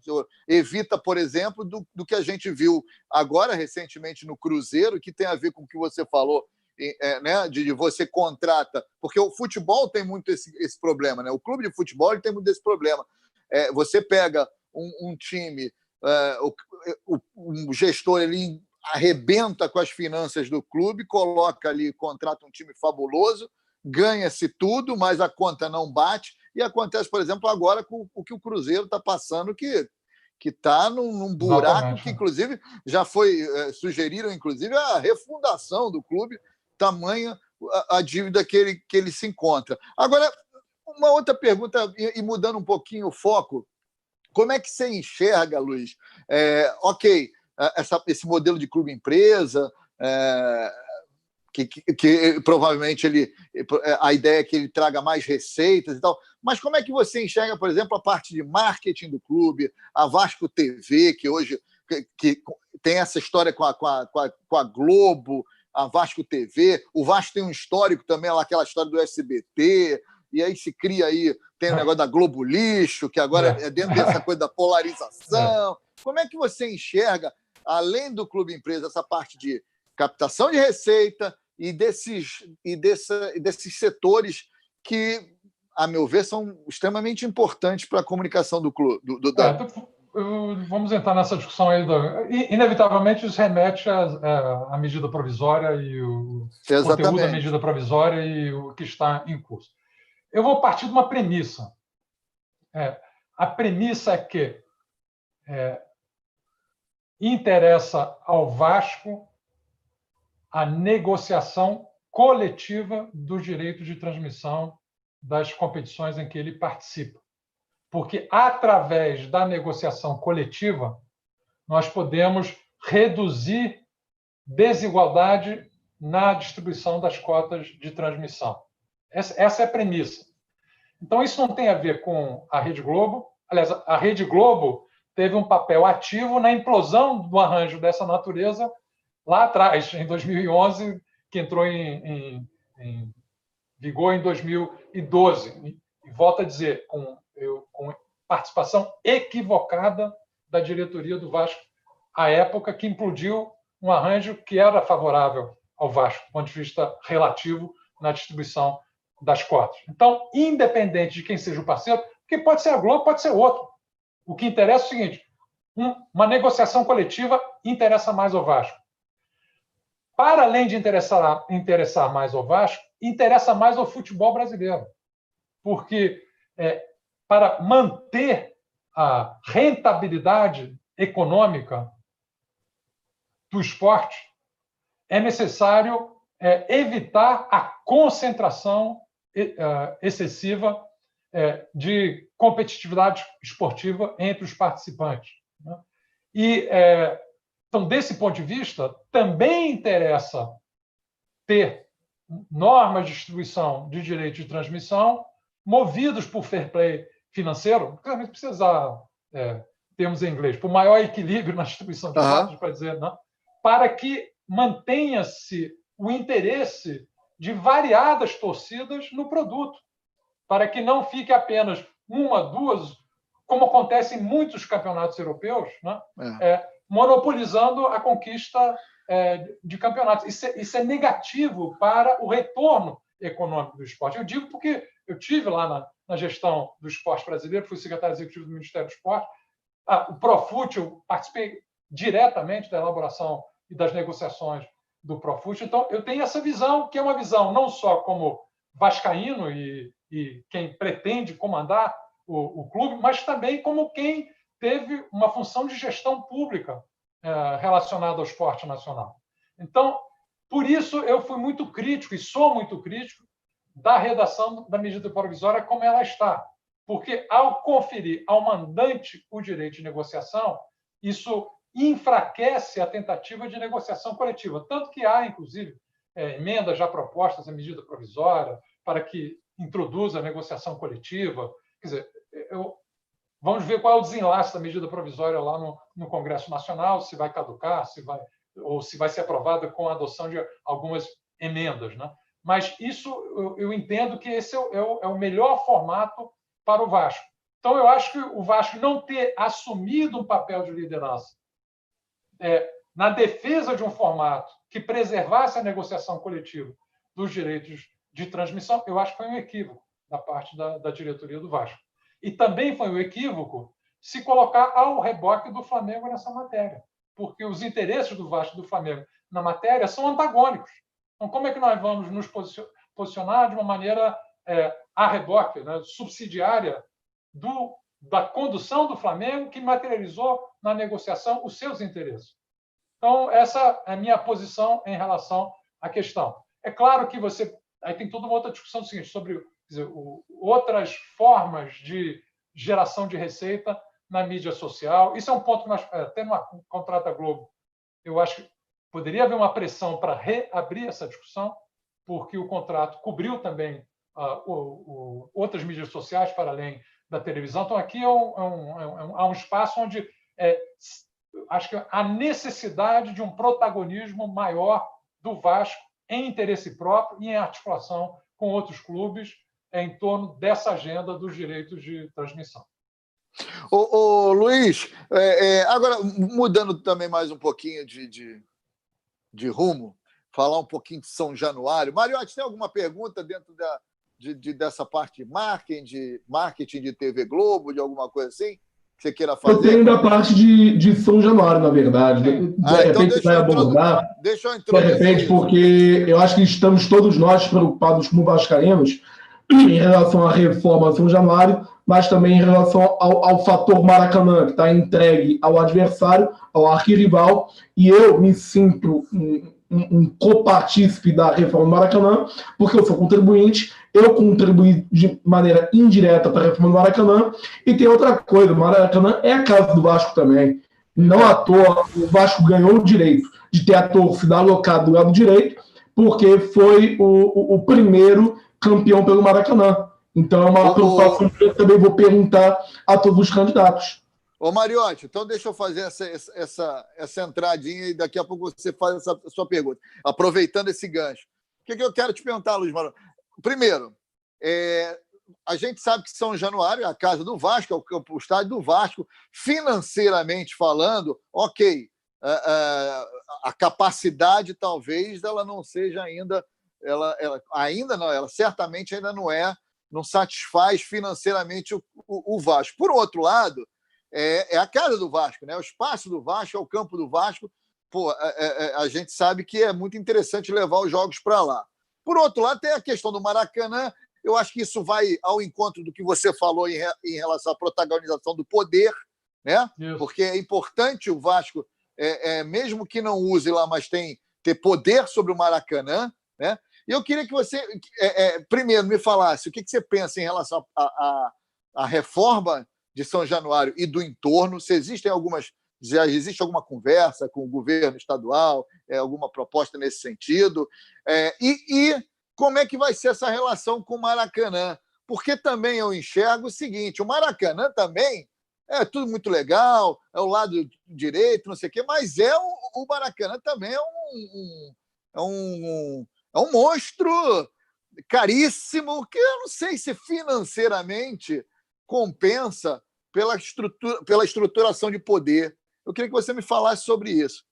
Evita, por exemplo, do que a gente viu agora recentemente no Cruzeiro, que tem a ver com o que você falou, né? De você contrata, porque o futebol tem muito esse problema, né? O clube de futebol ele tem muito esse problema. Você pega um time, um gestor ele arrebenta com as finanças do clube, coloca ali, contrata um time fabuloso, ganha-se tudo, mas a conta não bate. E acontece, por exemplo, agora com o que o Cruzeiro está passando, que está num buraco. Exatamente. Que, inclusive, já foi sugeriram, inclusive, a refundação do clube, tamanha a dívida que ele se encontra. Agora, uma outra pergunta, e mudando um pouquinho o foco, como é que você enxerga, Luiz? Esse modelo de clube-empresa, que provavelmente a ideia é que ele traga mais receitas e tal, mas como é que você enxerga, por exemplo, a parte de marketing do clube, a Vasco TV, que hoje que tem essa história com a Globo, a Vasco TV, o Vasco tem um histórico também, aquela história do SBT, e aí se cria aí, tem o negócio da Globo Lixo, que agora é dentro dessa coisa da polarização. Como é que você enxerga, além do clube empresa, essa parte de captação de receita e desses setores que, a meu ver, são extremamente importantes para a comunicação do clube? Vamos entrar nessa discussão aí. Inevitavelmente, isso remete à medida provisória e o conteúdo da medida provisória e o que está em curso. Eu vou partir de uma premissa. A premissa é que interessa ao Vasco a negociação coletiva do direito de transmissão das competições em que ele participa. Porque, através da negociação coletiva, nós podemos reduzir desigualdade na distribuição das cotas de transmissão. Essa é a premissa. Então, isso não tem a ver com a Rede Globo. Aliás, a Rede Globo teve um papel ativo na implosão do arranjo dessa natureza lá atrás, em 2011, que entrou em vigor em 2012. E volto a dizer, com participação equivocada da diretoria do Vasco à época, que implodiu um arranjo que era favorável ao Vasco, do ponto de vista relativo na distribuição das cotas. Então, independente de quem seja o parceiro, porque pode ser a Globo, pode ser outro. O que interessa é o seguinte: uma negociação coletiva interessa mais ao Vasco. Para além de interessar mais ao Vasco, interessa mais ao futebol brasileiro. Porque para manter a rentabilidade econômica do esporte, é necessário evitar a concentração excessiva de competitividade esportiva entre os participantes. Né? Então, desse ponto de vista, também interessa ter normas de distribuição de direito de transmissão movidos por fair play financeiro, claramente precisa usar termos em inglês, por maior equilíbrio na distribuição de cotas, para dizer, né? Para que mantenha-se o interesse de variadas torcidas no produto, para que não fique apenas uma, duas, como acontece em muitos campeonatos europeus, né? Monopolizando a conquista de campeonatos. Isso é negativo para o retorno econômico do esporte. Eu digo porque eu tive lá na gestão do esporte brasileiro, fui secretário executivo do Ministério do Esporte, o Profut, eu participei diretamente da elaboração e das negociações do Profut. Então, eu tenho essa visão, que é uma visão não só como vascaíno e quem pretende comandar o clube, mas também como quem teve uma função de gestão pública relacionada ao esporte nacional. Então, por isso, eu fui muito crítico, e sou muito crítico, da redação da medida provisória como ela está. Porque, ao conferir ao mandante o direito de negociação, isso enfraquece a tentativa de negociação coletiva. Tanto que há, inclusive, emendas já propostas à medida provisória para que introduza a negociação coletiva. Quer dizer, vamos ver qual é o desenlace da medida provisória lá no Congresso Nacional, se vai caducar, ou se vai ser aprovada com a adoção de algumas emendas, né? Mas isso eu entendo que esse é o melhor formato para o Vasco. Então, eu acho que o Vasco não ter assumido um papel de liderança na defesa de um formato que preservasse a negociação coletiva dos direitos de transmissão, eu acho que foi um equívoco da parte da diretoria do Vasco. E também foi um equívoco se colocar ao reboque do Flamengo nessa matéria, porque os interesses do Vasco e do Flamengo na matéria são antagônicos. Então, como é que nós vamos nos posicionar de uma maneira a reboque, né, subsidiária da condução do Flamengo, que materializou na negociação os seus interesses? Então, essa é a minha posição em relação à questão. É claro que aí tem toda uma outra discussão seguinte, sobre outras formas de geração de receita na mídia social. Isso é um ponto que nós, até no Contrato da Globo, eu acho que poderia haver uma pressão para reabrir essa discussão, porque o contrato cobriu também outras mídias sociais para além da televisão. Então, aqui há um espaço onde acho que há necessidade de um protagonismo maior do Vasco em interesse próprio e em articulação com outros clubes em torno dessa agenda dos direitos de transmissão. Ô, Luiz, agora, mudando também mais um pouquinho de rumo, falar um pouquinho de São Januário. Mariotti, tem alguma pergunta dentro dessa parte de marketing de TV Globo, de alguma coisa assim, que você queira fazer? Eu tenho da parte de São Januário, na verdade. De repente vai abordar, deixa eu introduzir. De repente, porque eu acho que estamos todos nós preocupados como vascaínos em relação à reforma São Januário, mas também em relação ao fator Maracanã, que está entregue ao adversário, ao arquirrival, e eu me sinto um copartícipe da reforma do Maracanã, porque eu sou contribuinte, eu contribuí de maneira indireta para a reforma do Maracanã, e tem outra coisa, o Maracanã é a casa do Vasco também. Não à toa, o Vasco ganhou o direito de ter a torcida alocada do lado direito, porque foi o primeiro campeão pelo Maracanã. Então é uma preocupação que eu também vou perguntar a todos os candidatos. Ô, Mariotti, então deixa eu fazer essa entradinha e daqui a pouco você faz essa sua pergunta. Aproveitando esse gancho. O que eu quero te perguntar, Luiz Mariotti? Primeiro, a gente sabe que São Januário é a casa do Vasco, é o estádio do Vasco. Financeiramente falando, ok, a capacidade talvez ela não seja ainda... Ela certamente ainda não satisfaz financeiramente o Vasco. Por outro lado, é a casa do Vasco, né? O espaço do Vasco, é o campo do Vasco. A gente sabe que é muito interessante levar os jogos para lá. Por outro lado, tem a questão do Maracanã. Eu acho que isso vai ao encontro do que você falou em relação à protagonização do poder, né? Isso. Porque é importante o Vasco, mesmo que não use lá, mas ter poder sobre o Maracanã, né? E eu queria que você, primeiro, me falasse o que você pensa em relação à reforma de São Januário e do entorno. Já existe alguma conversa com o governo estadual, alguma proposta nesse sentido? E como é que vai ser essa relação com o Maracanã? Porque também eu enxergo o seguinte, o Maracanã também é tudo muito legal, é o lado direito, não sei o quê, mas o Maracanã também é um monstro caríssimo que eu não sei se financeiramente compensa pela estruturação de poder. Eu queria que você me falasse sobre isso.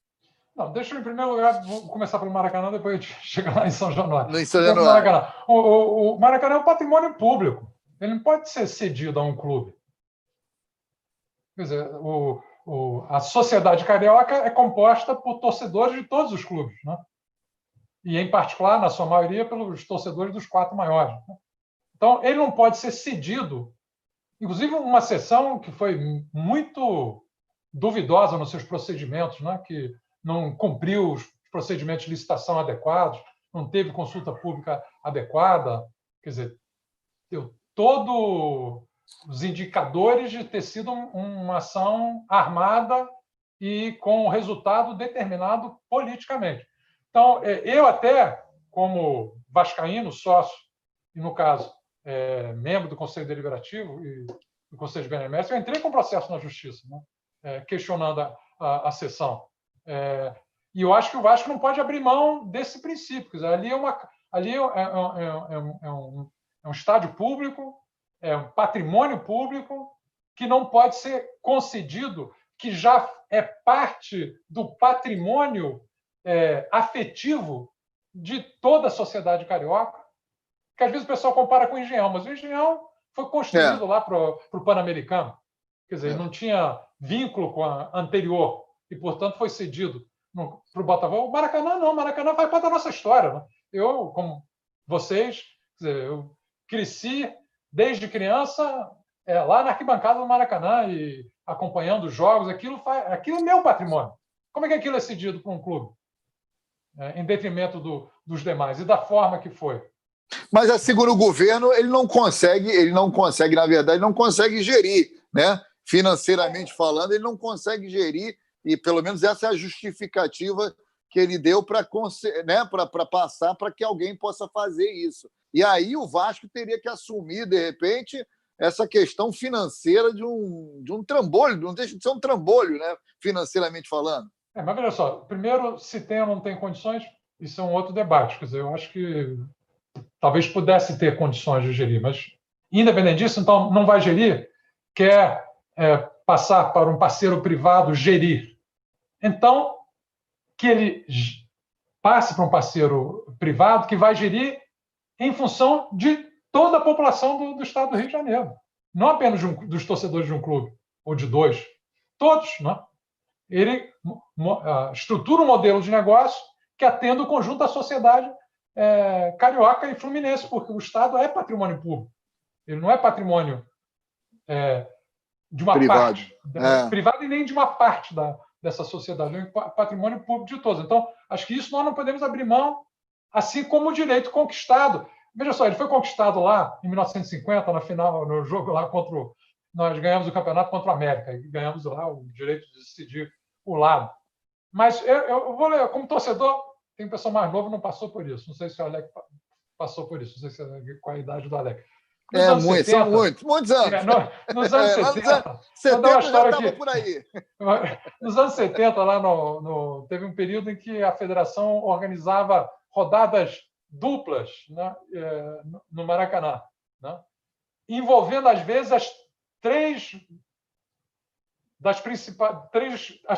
Não, deixa eu, em primeiro lugar, vou começar pelo Maracanã, depois a gente chega lá em São Januário. O Maracanã é um patrimônio público. Ele não pode ser cedido a um clube. Quer dizer, a sociedade carioca é composta por torcedores de todos os clubes, né? e, em particular, na sua maioria, pelos torcedores dos 4 maiores. Então, ele não pode ser cedido. Inclusive, uma sessão que foi muito duvidosa nos seus procedimentos, né? Que não cumpriu os procedimentos de licitação adequados, não teve consulta pública adequada, quer dizer, deu todos os indicadores de ter sido uma ação armada e com resultado determinado politicamente. Então, eu até, como vascaíno, sócio, e no caso, membro do Conselho Deliberativo e do Conselho de Benemérito, eu entrei com processo na Justiça, né, questionando a sessão. E eu acho que o Vasco não pode abrir mão desse princípio. Quer dizer, ali é um estádio público, é um patrimônio público que não pode ser concedido, que já é parte do patrimônio afetivo de toda a sociedade carioca, que às vezes o pessoal compara com o Engenhão, mas o Engenhão foi construído lá para o Pan-Americano. Quer dizer, não tinha vínculo com a anterior e, portanto, foi cedido para o Botafogo. O Maracanã não, o Maracanã faz parte da nossa história. Né? Eu, como vocês, quer dizer, eu cresci desde criança lá na arquibancada do Maracanã e acompanhando os jogos. Aquilo é meu patrimônio. Como é que aquilo é cedido para um clube? Em detrimento dos demais e da forma que foi. Mas, segundo o governo, ele não consegue, na verdade, não consegue gerir, né? Financeiramente falando, ele não consegue gerir, e pelo menos essa é a justificativa que ele deu para passar para que alguém possa fazer isso. E aí o Vasco teria que assumir, de repente, essa questão financeira de um trambolho, não deixa de ser um trambolho, né? Financeiramente falando. Mas veja só, primeiro, se tem ou não tem condições, isso é um outro debate. Quer dizer, eu acho que talvez pudesse ter condições de gerir, mas, independente disso, então não vai gerir, quer passar para um parceiro privado gerir. Então, que ele passe para um parceiro privado que vai gerir em função de toda a população do estado do Rio de Janeiro. Não apenas dos torcedores de um clube, ou de 2. Todos, né? Ele estrutura um modelo de negócio que atenda o conjunto da sociedade carioca e fluminense, porque o Estado é patrimônio público. Ele não é patrimônio de uma parte privada e nem de uma parte dessa sociedade. É um patrimônio público de todos. Então, acho que isso nós não podemos abrir mão, assim como o direito conquistado. Veja só, ele foi conquistado lá em 1950, na final, no jogo lá nós ganhamos o campeonato contra o América, e ganhamos lá o direito de decidir o lado. Mas eu vou ler, como torcedor, tem pessoa mais nova que não passou por isso. Não sei se o Alec passou por isso, não sei se qual a idade do Alec. São muitos anos. Nos anos 70. 70 já estava por aí. Nos anos 70, lá teve um período em que a federação organizava rodadas duplas, né, no Maracanã, né, envolvendo, às vezes, as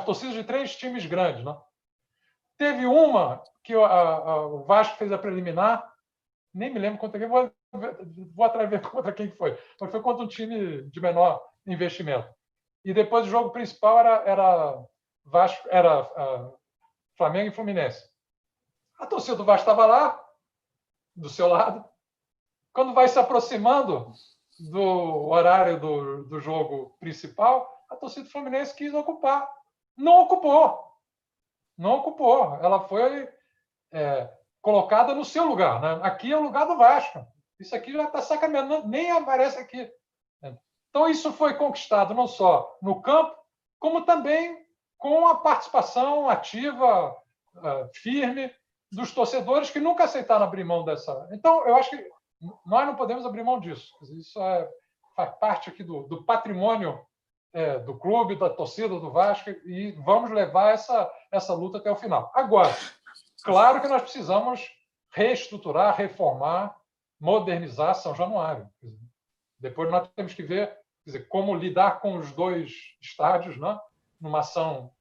torcidas de 3 times grandes. Né? Teve uma que o Vasco fez a preliminar, nem me lembro contra quem, vou atrás ver contra quem foi, mas foi contra um time de menor investimento. E depois o jogo principal era Flamengo e Fluminense. A torcida do Vasco estava lá, do seu lado. Quando vai se aproximando do horário do jogo principal, a torcida do Fluminense quis ocupar. Não ocupou. Ela foi colocada no seu lugar. Né? Aqui é o lugar do Vasco. Isso aqui já está sacaneando, nem aparece aqui. Então, isso foi conquistado não só no campo, como também com a participação ativa, firme, dos torcedores que nunca aceitaram abrir mão dessa. Então, eu acho que nós não podemos abrir mão disso. Isso faz parte aqui do patrimônio do clube, da torcida do Vasco, e vamos levar essa luta até o final. Agora, claro que nós precisamos reestruturar, reformar, modernizar São Januário. Depois nós temos que ver, como lidar com os 2 estádios, né? Numa ação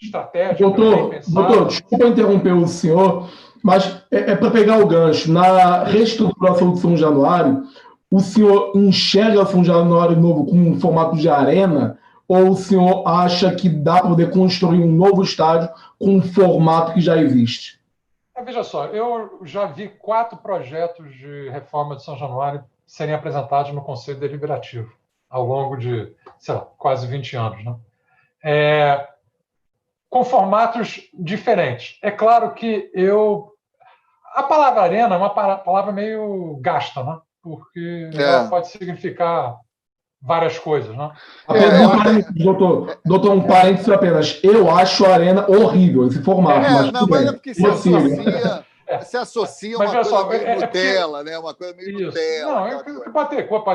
estratégica. Doutor, desculpa interromper o senhor, mas para pegar o gancho. Na reestruturação de São Januário, o senhor enxerga São Januário novo como um formato de arena, ou o senhor acha que dá para poder construir um novo estádio com um formato que já existe? Veja só, eu já vi 4 projetos de reforma de São Januário serem apresentados no Conselho Deliberativo ao longo de, sei lá, quase 20 anos, né? Com formatos diferentes. É claro que a palavra arena é uma palavra meio gasta, né? Porque ela pode significar várias coisas, né? Doutor, um parênteses apenas. Eu acho a arena horrível, esse formato. Mas é porque se associa uma coisa meio Nutella, né? Uma coisa meio Nutella. Não, pode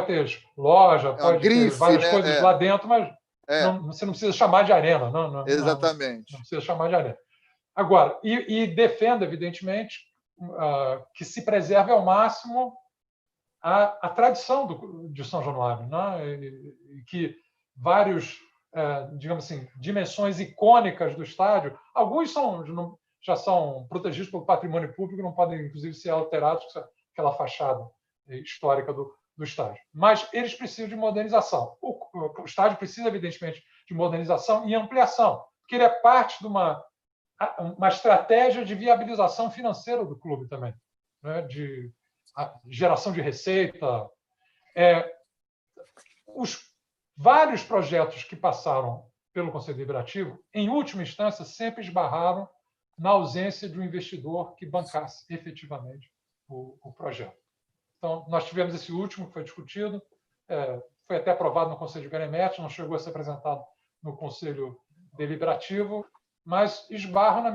ter loja, pode ter várias coisas lá dentro, mas você não precisa chamar de arena. Não, exatamente. Não precisa chamar de arena. Agora, e defendo, evidentemente, que se preserve ao máximo a tradição de São Januário, né? E que vários, digamos assim, dimensões icônicas do estádio, alguns já são protegidos pelo patrimônio público, não podem, inclusive, ser alterados, aquela fachada histórica do estádio. Mas eles precisam de modernização. O estádio precisa, evidentemente, de modernização e ampliação, porque ele é parte de uma estratégia de viabilização financeira do clube também, né? De geração de receita. Os vários projetos que passaram pelo Conselho Deliberativo, em última instância, sempre esbarraram na ausência de um investidor que bancasse efetivamente o projeto. Então, nós tivemos esse último que foi discutido, foi até aprovado no Conselho de Benemérito, não chegou a ser apresentado no Conselho Deliberativo, mas esbarra na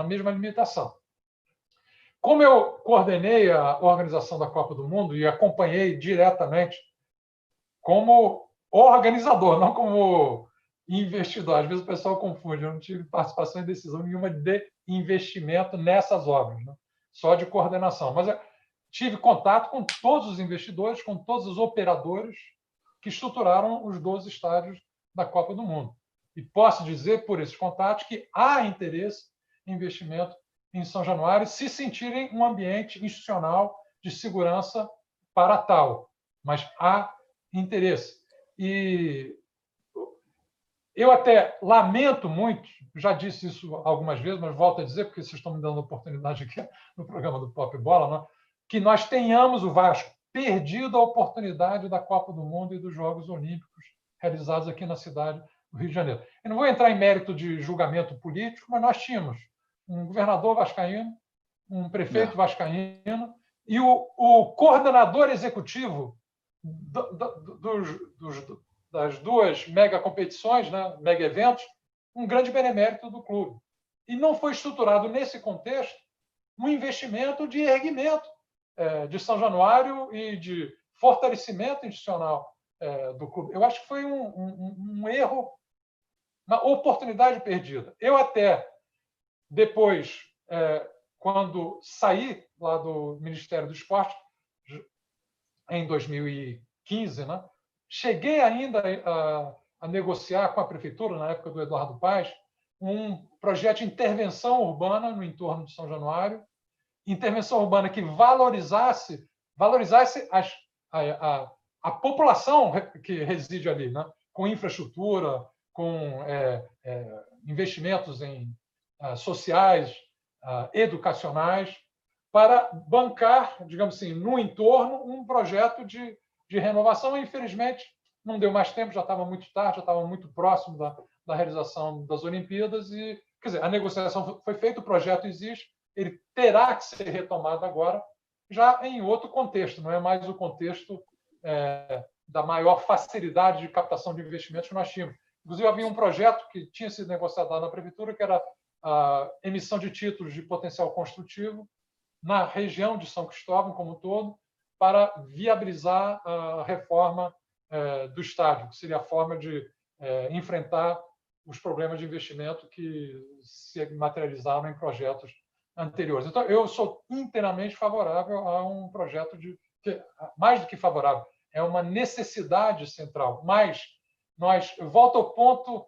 mesma limitação. Como eu coordenei a organização da Copa do Mundo e acompanhei diretamente como organizador, não como investidor. Às vezes o pessoal confunde, eu não tive participação em decisão nenhuma de investimento nessas obras, né? Só de coordenação. Mas eu tive contato com todos os investidores, com todos os operadores que estruturaram os 12 estádios da Copa do Mundo. E posso dizer, por esses contatos, que há interesse em investimento em São Januário, se sentirem um ambiente institucional de segurança para tal. Mas há interesse. E eu até lamento muito, já disse isso algumas vezes, mas volto a dizer, porque vocês estão me dando a oportunidade aqui no programa do Pop Bola, né? Que nós tenhamos o Vasco perdido a oportunidade da Copa do Mundo e dos Jogos Olímpicos realizados aqui na cidade do Rio de Janeiro. Eu não vou entrar em mérito de julgamento político, mas nós tínhamos um governador vascaíno, um prefeito vascaíno e o coordenador executivo das duas mega competições, né, mega eventos, um grande benemérito do clube. E não foi estruturado nesse contexto um investimento de erguimento de São Januário e de fortalecimento institucional do clube. Eu acho que foi um erro, uma oportunidade perdida. Eu até depois, quando saí lá do Ministério do Esporte, em 2015, né, cheguei ainda a negociar com a prefeitura, na época do Eduardo Paes, um projeto de intervenção urbana no entorno de São Januário, intervenção urbana que valorizasse a população que reside ali, né, com infraestrutura, com investimentos sociais, educacionais, para bancar, digamos assim, no entorno, um projeto de renovação. Infelizmente, não deu mais tempo, já estava muito tarde, já estava muito próximo da realização das Olimpíadas. E, quer dizer, a negociação foi feita, o projeto existe, ele terá que ser retomado agora, já em outro contexto, não é mais o contexto da maior facilidade de captação de investimentos que nós tínhamos. Inclusive, havia um projeto que tinha sido negociado lá na prefeitura, que era a emissão de títulos de potencial construtivo na região de São Cristóvão como um todo, para viabilizar a reforma do estádio, que seria a forma de enfrentar os problemas de investimento que se materializaram em projetos anteriores. Então, eu sou inteiramente favorável a um projeto mais do que favorável, é uma necessidade central. Mas eu volto ao ponto,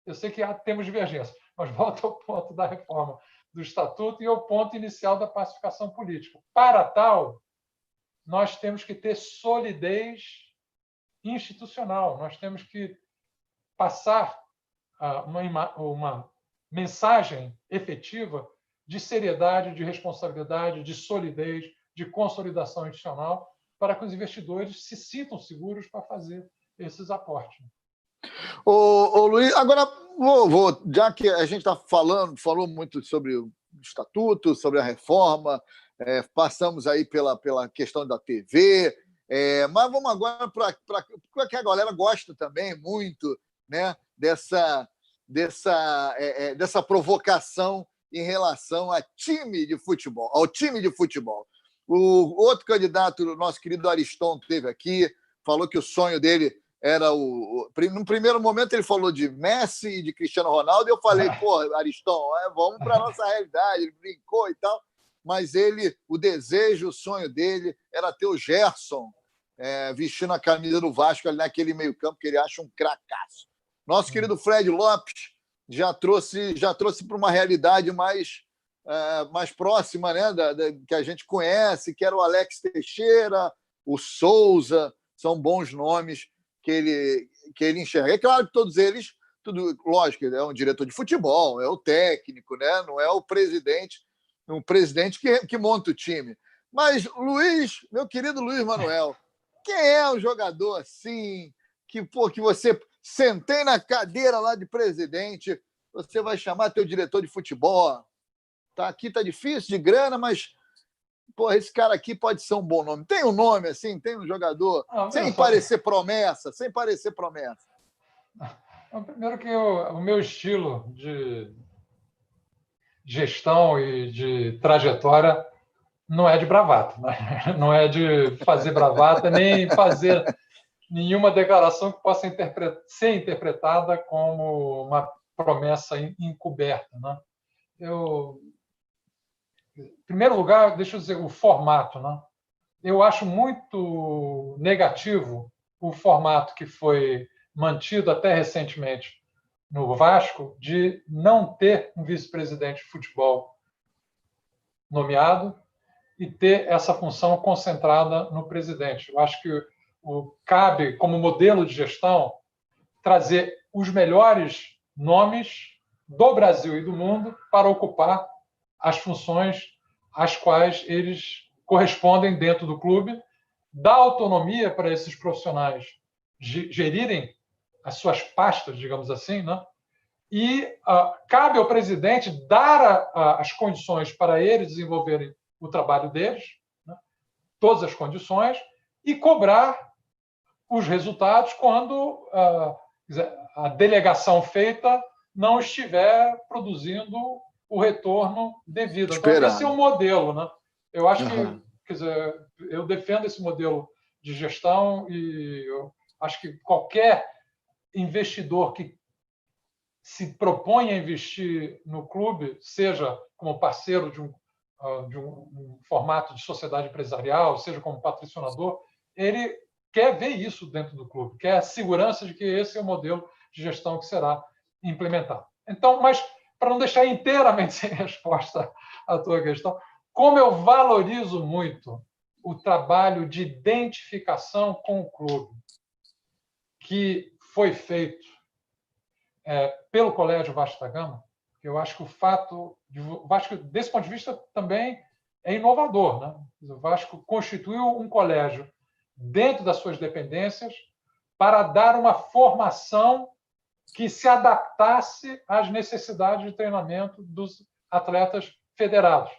eu sei que temos divergência, mas volto ao ponto da reforma do Estatuto e ao ponto inicial da pacificação política. Para tal, nós temos que ter solidez institucional, nós temos que passar uma mensagem efetiva de seriedade, de responsabilidade, de solidez, de consolidação institucional, para que os investidores se sintam seguros para fazer esses aportes. Ô Luiz, agora, já que a gente falou muito sobre o estatuto, sobre a reforma, passamos aí pela questão da TV, mas vamos agora para que a galera gosta também muito, né, dessa provocação em relação ao time de futebol. O outro candidato, o nosso querido Ariston, esteve aqui, falou que o sonho dele era no primeiro momento ele falou de Messi e de Cristiano Ronaldo, e eu falei, pô, Ariston, vamos para a nossa realidade, ele brincou e tal, mas o desejo, o sonho dele era ter o Gerson vestindo a camisa do Vasco ali naquele meio-campo, que ele acha um cracaço. Nosso querido Fred Lopes já trouxe para uma realidade mais próxima, né, que a gente conhece, que era o Alex Teixeira, o Souza, são bons nomes que ele enxerga. É claro que todos eles, lógico, é um diretor de futebol, é o técnico, né? Não é o presidente, um presidente que monta o time. Mas, Luiz, meu querido Luiz Manuel, quem é um jogador assim, que você sentei na cadeira lá de presidente, você vai chamar teu diretor de futebol? Aqui tá difícil de grana, mas esse cara aqui pode ser um bom nome. Tem um nome, assim, tem um jogador, sem parecer promessa. Primeiro que o meu estilo de gestão e de trajetória não é de bravata, né? Não é de fazer bravata, nem fazer nenhuma declaração que possa ser interpretada como uma promessa encoberta, né? Em primeiro lugar, deixa eu dizer, o formato, né? Eu acho muito negativo o formato que foi mantido até recentemente no Vasco de não ter um vice-presidente de futebol nomeado e ter essa função concentrada no presidente. Eu acho que cabe, como modelo de gestão, trazer os melhores nomes do Brasil e do mundo para ocupar as funções às quais eles correspondem dentro do clube, dar autonomia para esses profissionais gerirem as suas pastas, digamos assim, né? E cabe ao presidente dar as condições para eles desenvolverem o trabalho deles, né? Todas as condições, e cobrar os resultados quando a delegação feita não estiver produzindo o retorno devido. Então, esse é o modelo, né? Eu acho que, eu defendo esse modelo de gestão e eu acho que qualquer investidor que se propõe a investir no clube, seja como parceiro de um formato de sociedade empresarial, seja como patrocinador, ele quer ver isso dentro do clube, quer a segurança de que esse é o modelo de gestão que será implementado. Então, mas para não deixar inteiramente sem resposta à tua questão, como eu valorizo muito o trabalho de identificação com o clube que foi feito pelo Colégio Vasco da Gama, eu acho que o fato de o Vasco, desse ponto de vista, também é inovador, né? O Vasco constituiu um colégio dentro das suas dependências para dar uma formação que se adaptasse às necessidades de treinamento dos atletas federados.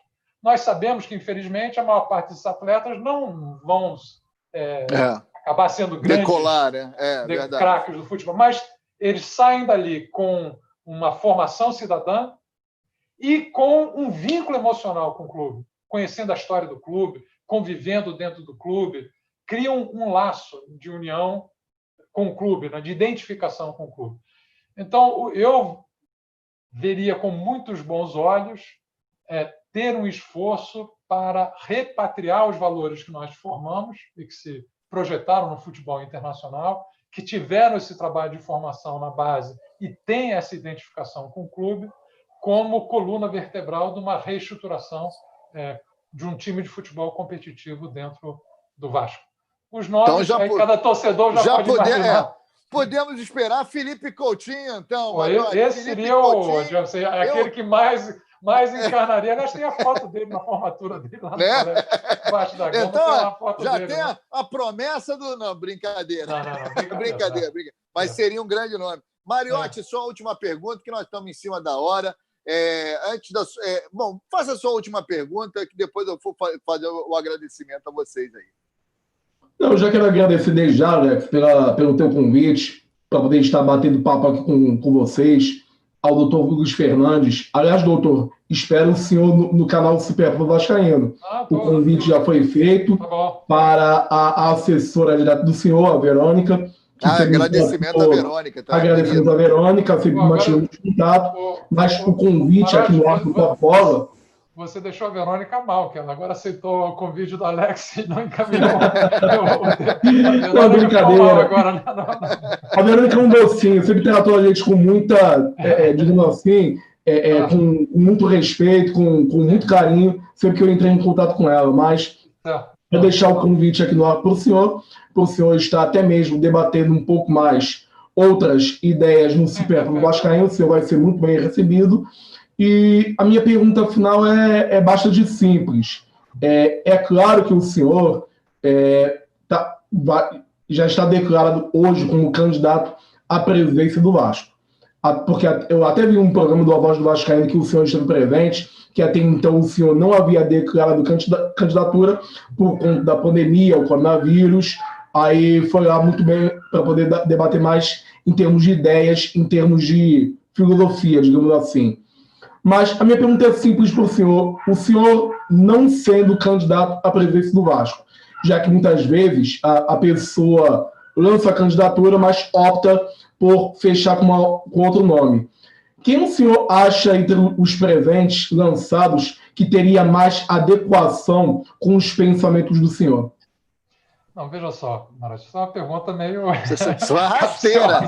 Nós sabemos que, infelizmente, a maior parte desses atletas não vão acabar sendo grandes craques do futebol, mas eles saem dali com uma formação cidadã e com um vínculo emocional com o clube, conhecendo a história do clube, convivendo dentro do clube, criam um laço de união com o clube, né, de identificação com o clube. Então, eu veria com muitos bons olhos ter um esforço para repatriar os valores que nós formamos e que se projetaram no futebol internacional, que tiveram esse trabalho de formação na base e têm essa identificação com o clube, como coluna vertebral de uma reestruturação de um time de futebol competitivo dentro do Vasco. Os nomes, então cada torcedor já pode imaginar. Podemos esperar Felipe Coutinho, então. Esse seria aquele que mais mais encarnaria. Aliás, tem a foto dele na formatura dele lá no colégio, embaixo da Gama, então, tem uma foto já dele. Tem a promessa do... Não, brincadeira. Não, brincadeira. Mas seria um grande nome. Mariotti, sua última pergunta, que nós estamos em cima da hora. Bom, faça a sua última pergunta, que depois eu vou fazer o agradecimento a vocês aí. Não, eu já quero agradecer desde já, Alex, pelo teu convite, para poder estar batendo papo aqui com vocês, ao doutor Luiz Fernandes. Aliás, doutor, espero o senhor no canal Super Pro Vascaíno. O convite já foi feito para a assessora do senhor, a Verônica. Agradecimento à Verônica. Tá, agradecimento à Verônica, sempre mantivemos contato, mas o convite aqui no Arco da Bola... Você deixou a Verônica mal, que ela agora aceitou o convite do Alex e não encaminhou. Não, brincadeira. Agora, não. A Verônica é um docinho, sempre tratou a gente com muita, digamos assim, com muito respeito, com muito carinho, sempre que eu entrei em contato com ela. Mas vou deixar o convite aqui no ar para o senhor estar até mesmo debatendo um pouco mais outras ideias no Super Pro Vascaíno. O senhor vai ser muito bem recebido. E a minha pergunta final é bastante simples. É claro que o senhor já está declarado hoje como candidato à presidência do Vasco. Porque eu até vi um programa do A Voz do Vascaíno que o senhor esteve presente, que até então o senhor não havia declarado candidatura por conta da pandemia, o coronavírus. Aí foi lá muito bem para poder debater mais em termos de ideias, em termos de filosofia, digamos assim. Mas a minha pergunta é simples para o senhor não sendo candidato à presidência do Vasco, já que muitas vezes a pessoa lança a candidatura, mas opta por fechar com outro nome. Quem o senhor acha entre os presentes lançados que teria mais adequação com os pensamentos do senhor? Não, veja só, Maravilha, isso é uma pergunta meio... Sua rasteira.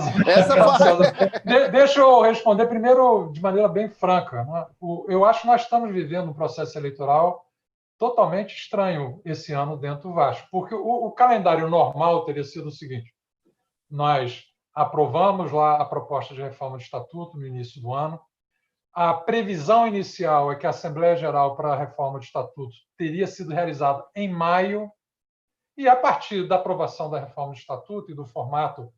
Deixa eu responder primeiro de maneira bem franca. Né? Eu acho que nós estamos vivendo um processo eleitoral totalmente estranho esse ano dentro do Vasco, porque o calendário normal teria sido o seguinte: nós aprovamos lá a proposta de reforma do Estatuto no início do ano, a previsão inicial é que a Assembleia Geral para a reforma do Estatuto teria sido realizada em maio, e a partir da aprovação da reforma do Estatuto e do formato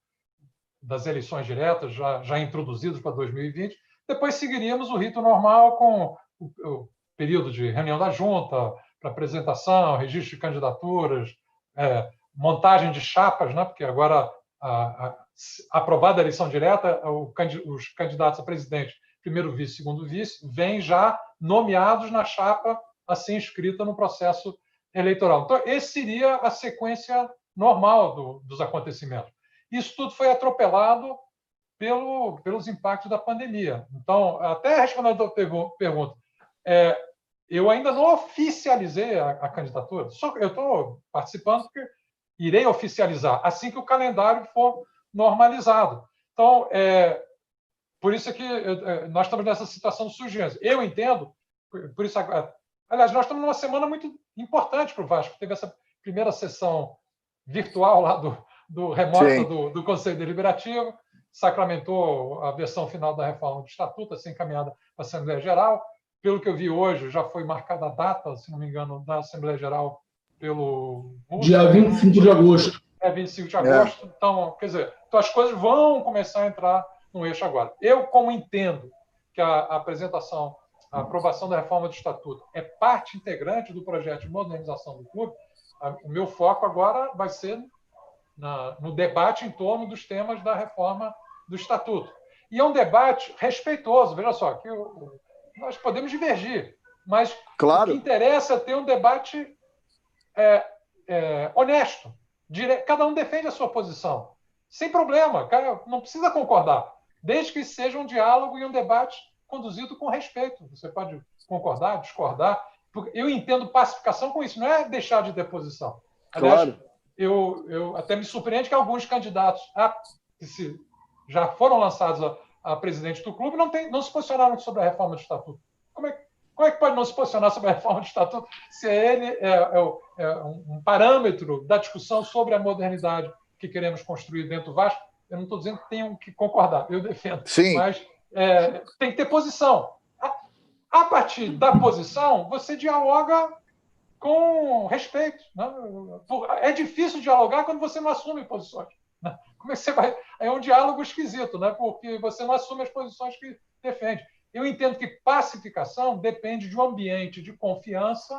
das eleições diretas, já introduzidos para 2020, depois seguiríamos o rito normal com o período de reunião da junta, para apresentação, registro de candidaturas, montagem de chapas, né? Porque agora, aprovada a eleição direta, os candidatos a presidente, primeiro vice, segundo vice, vêm já nomeados na chapa assim escrita no processo eleitoral. Então, esse seria a sequência normal dos acontecimentos. Isso tudo foi atropelado pelos impactos da pandemia. Então, até respondendo a tua pergunta, eu ainda não oficializei a candidatura, só eu estou participando porque irei oficializar assim que o calendário for normalizado. Então, por isso é que nós estamos nessa situação de surgência. Eu entendo, por isso... Aliás, nós estamos numa semana muito importante para o Vasco. Teve essa primeira sessão virtual lá do remoto do Conselho Deliberativo, sacramentou a versão final da reforma do Estatuto, assim encaminhada para a Assembleia Geral. Pelo que eu vi hoje, já foi marcada a data, se não me engano, da Assembleia Geral pelo... Dia 25 de agosto. 25 de agosto. Então, quer dizer, as coisas vão começar a entrar no eixo agora. Eu, como entendo que a aprovação da reforma do Estatuto é parte integrante do projeto de modernização do clube, o meu foco agora vai ser no debate em torno dos temas da reforma do Estatuto. E é um debate respeitoso. Veja só, que nós podemos divergir, mas o que interessa é ter um debate honesto. Cada um defende a sua posição. Sem problema, cara, não precisa concordar, desde que seja um diálogo e um debate conduzido com respeito. Você pode concordar, discordar. Eu entendo pacificação com isso, não é deixar de ter posição. Aliás, eu até me surpreende que alguns candidatos que já foram lançados a presidente do clube não se posicionaram sobre a reforma do Estatuto. Como é que pode não se posicionar sobre a reforma do Estatuto se ele é um parâmetro da discussão sobre a modernidade que queremos construir dentro do Vasco? Eu não estou dizendo que tenham que concordar, eu defendo. Sim. Mas tem que ter posição. A partir da posição, você dialoga com respeito. Né? É difícil dialogar quando você não assume posições. Né? Como é que você vai? É um diálogo esquisito, né? Porque você não assume as posições que defende. Eu entendo que pacificação depende de um ambiente de confiança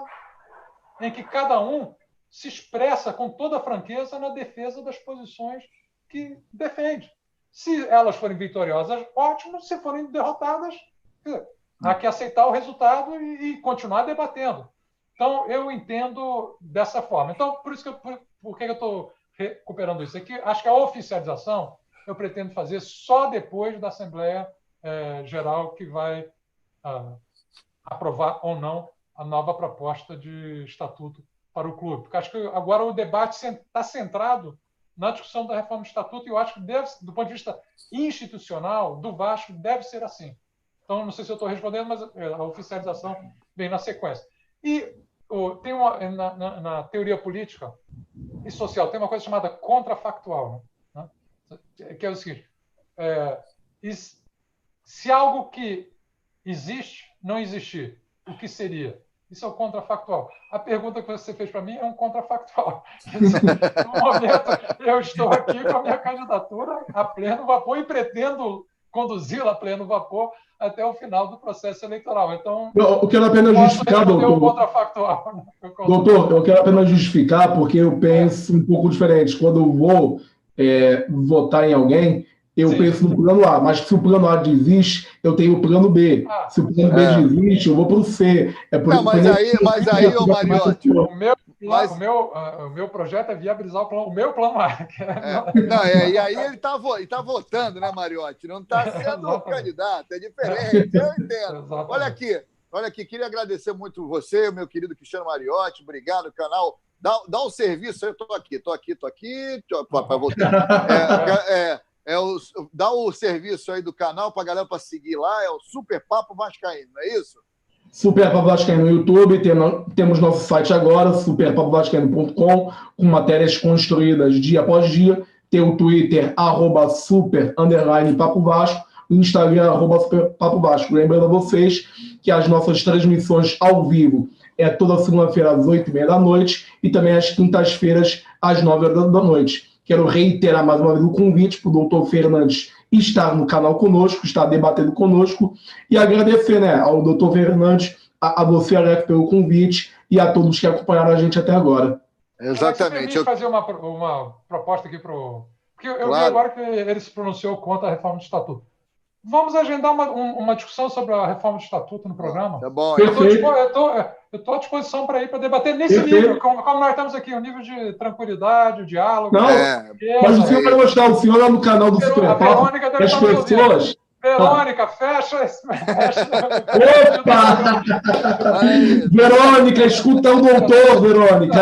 em que cada um se expressa com toda franqueza na defesa das posições que defende. Se elas forem vitoriosas, ótimo. Se forem derrotadas, há que aceitar o resultado e continuar debatendo. Então, eu entendo dessa forma. Então, por isso por que eu estou recuperando isso aqui? Acho que a oficialização eu pretendo fazer só depois da Assembleia Geral, que vai aprovar ou não a nova proposta de estatuto para o clube. Porque acho que agora o debate está centrado na discussão da reforma do estatuto, e eu acho que deve, do ponto de vista institucional do Vasco, deve ser assim. Então, não sei se eu estou respondendo, mas a oficialização vem na sequência. E tem na teoria política e social, tem uma coisa chamada contrafactual, né? Que é o seguinte: se algo que existe não existir, o que seria? Isso é o contrafactual. A pergunta que você fez para mim é um contrafactual. No momento, eu estou aqui com a minha candidatura a pleno vapor e pretendo conduzi-la a pleno vapor até o final do processo eleitoral. Então, eu quero apenas justificar, doutor. Contrafactual. Doutor, eu quero apenas justificar porque eu penso um pouco diferente. Quando eu vou votar em alguém, eu penso no plano A, mas se o plano A desiste, eu tenho o plano B. Se o plano B desiste, eu vou para o C. Mas aí, ô Mariotti, o meu projeto é viabilizar o meu plano A. E aí ele está votando, né, Mariotti? Não está sendo candidato, é diferente, eu entendo. Olha aqui, queria agradecer muito você, meu querido Cristiano Mariotti, obrigado, canal. Dá um serviço, eu estou aqui, para voltar. Dá o serviço aí do canal para a galera para seguir lá, é o Super Papo Vascaíno, não é isso? Super Papo Vascaíno no YouTube, temos nosso site agora, superpapovascaíno.com, com matérias construídas dia após dia. Tem o Twitter, @super_Papo Vasco, o Instagram, @superpapovasco. Lembrando a vocês que as nossas transmissões ao vivo é toda segunda-feira às 8h30 da noite e também às quintas-feiras às 9h da noite. Quero reiterar mais uma vez o convite para o doutor Fernandes estar no canal conosco, estar debatendo conosco, e agradecer ao doutor Fernandes, a você, Alex, pelo convite, e a todos que acompanharam a gente até agora. Exatamente. Eu fazer uma proposta aqui para o... Porque eu vi agora que ele se pronunciou contra a reforma do estatuto. Vamos agendar uma discussão sobre a reforma do estatuto no programa? Tá bom. Eu estou à disposição para ir para debater nesse nível, como nós estamos aqui, um nível de tranquilidade, diálogo. Não, mas o senhor vai gostar, o senhor lá no canal do Super Papo, Verônica deve as pessoas... Verônica, fecha. Opa! Verônica, escuta o doutor, Verônica.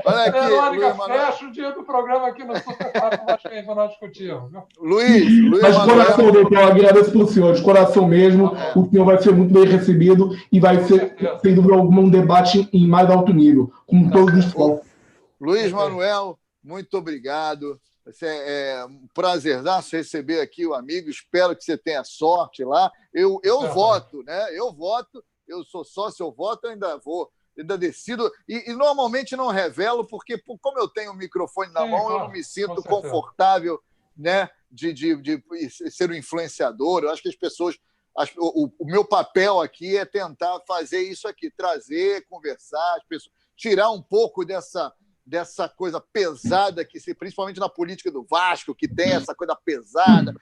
Olha aqui, Verônica, fecha o dia do programa aqui no Super Papo Vascaíno para nós discutirmos. Luiz mas de coração, doutor, eu agradeço para o senhor, de coração mesmo. O senhor vai ser muito bem recebido e vai ser, sem dúvida alguma, um debate em mais alto nível, com todos os focos. Luiz Manuel, muito obrigado. É um prazerzaço receber aqui o amigo. Espero que você tenha sorte lá. Eu voto, né? Eu sou sócio, eu voto, eu ainda decido. E normalmente não revelo, porque como eu tenho o microfone na mão, eu não me sinto confortável, né, de ser um influenciador. Eu acho que as pessoas... O meu papel aqui é tentar fazer isso aqui, trazer, conversar, as pessoas, tirar um pouco dessa coisa pesada, principalmente na política do Vasco, que tem essa coisa pesada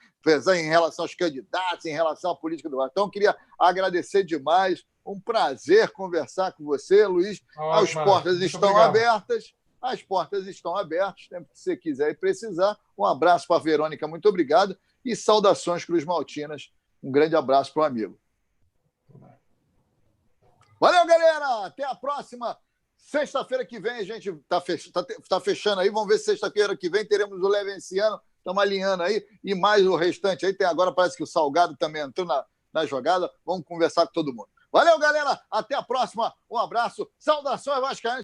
em relação aos candidatos, em relação à política do Vasco. Então, eu queria agradecer demais. Um prazer conversar com você, Luiz. As portas estão abertas. As portas estão abertas, sempre que você quiser e precisar. Um abraço para a Verônica, muito obrigado. E saudações Cruz Maltinas. Um grande abraço para o amigo. Valeu, galera! Até a próxima! Sexta-feira que vem, a gente está fechando aí. Vamos ver se sexta-feira que vem teremos o Levenciano. Estamos alinhando aí. E mais o restante aí. Agora parece que o Salgado também entrou na jogada. Vamos conversar com todo mundo. Valeu, galera. Até a próxima. Um abraço. Saudações vascaínas.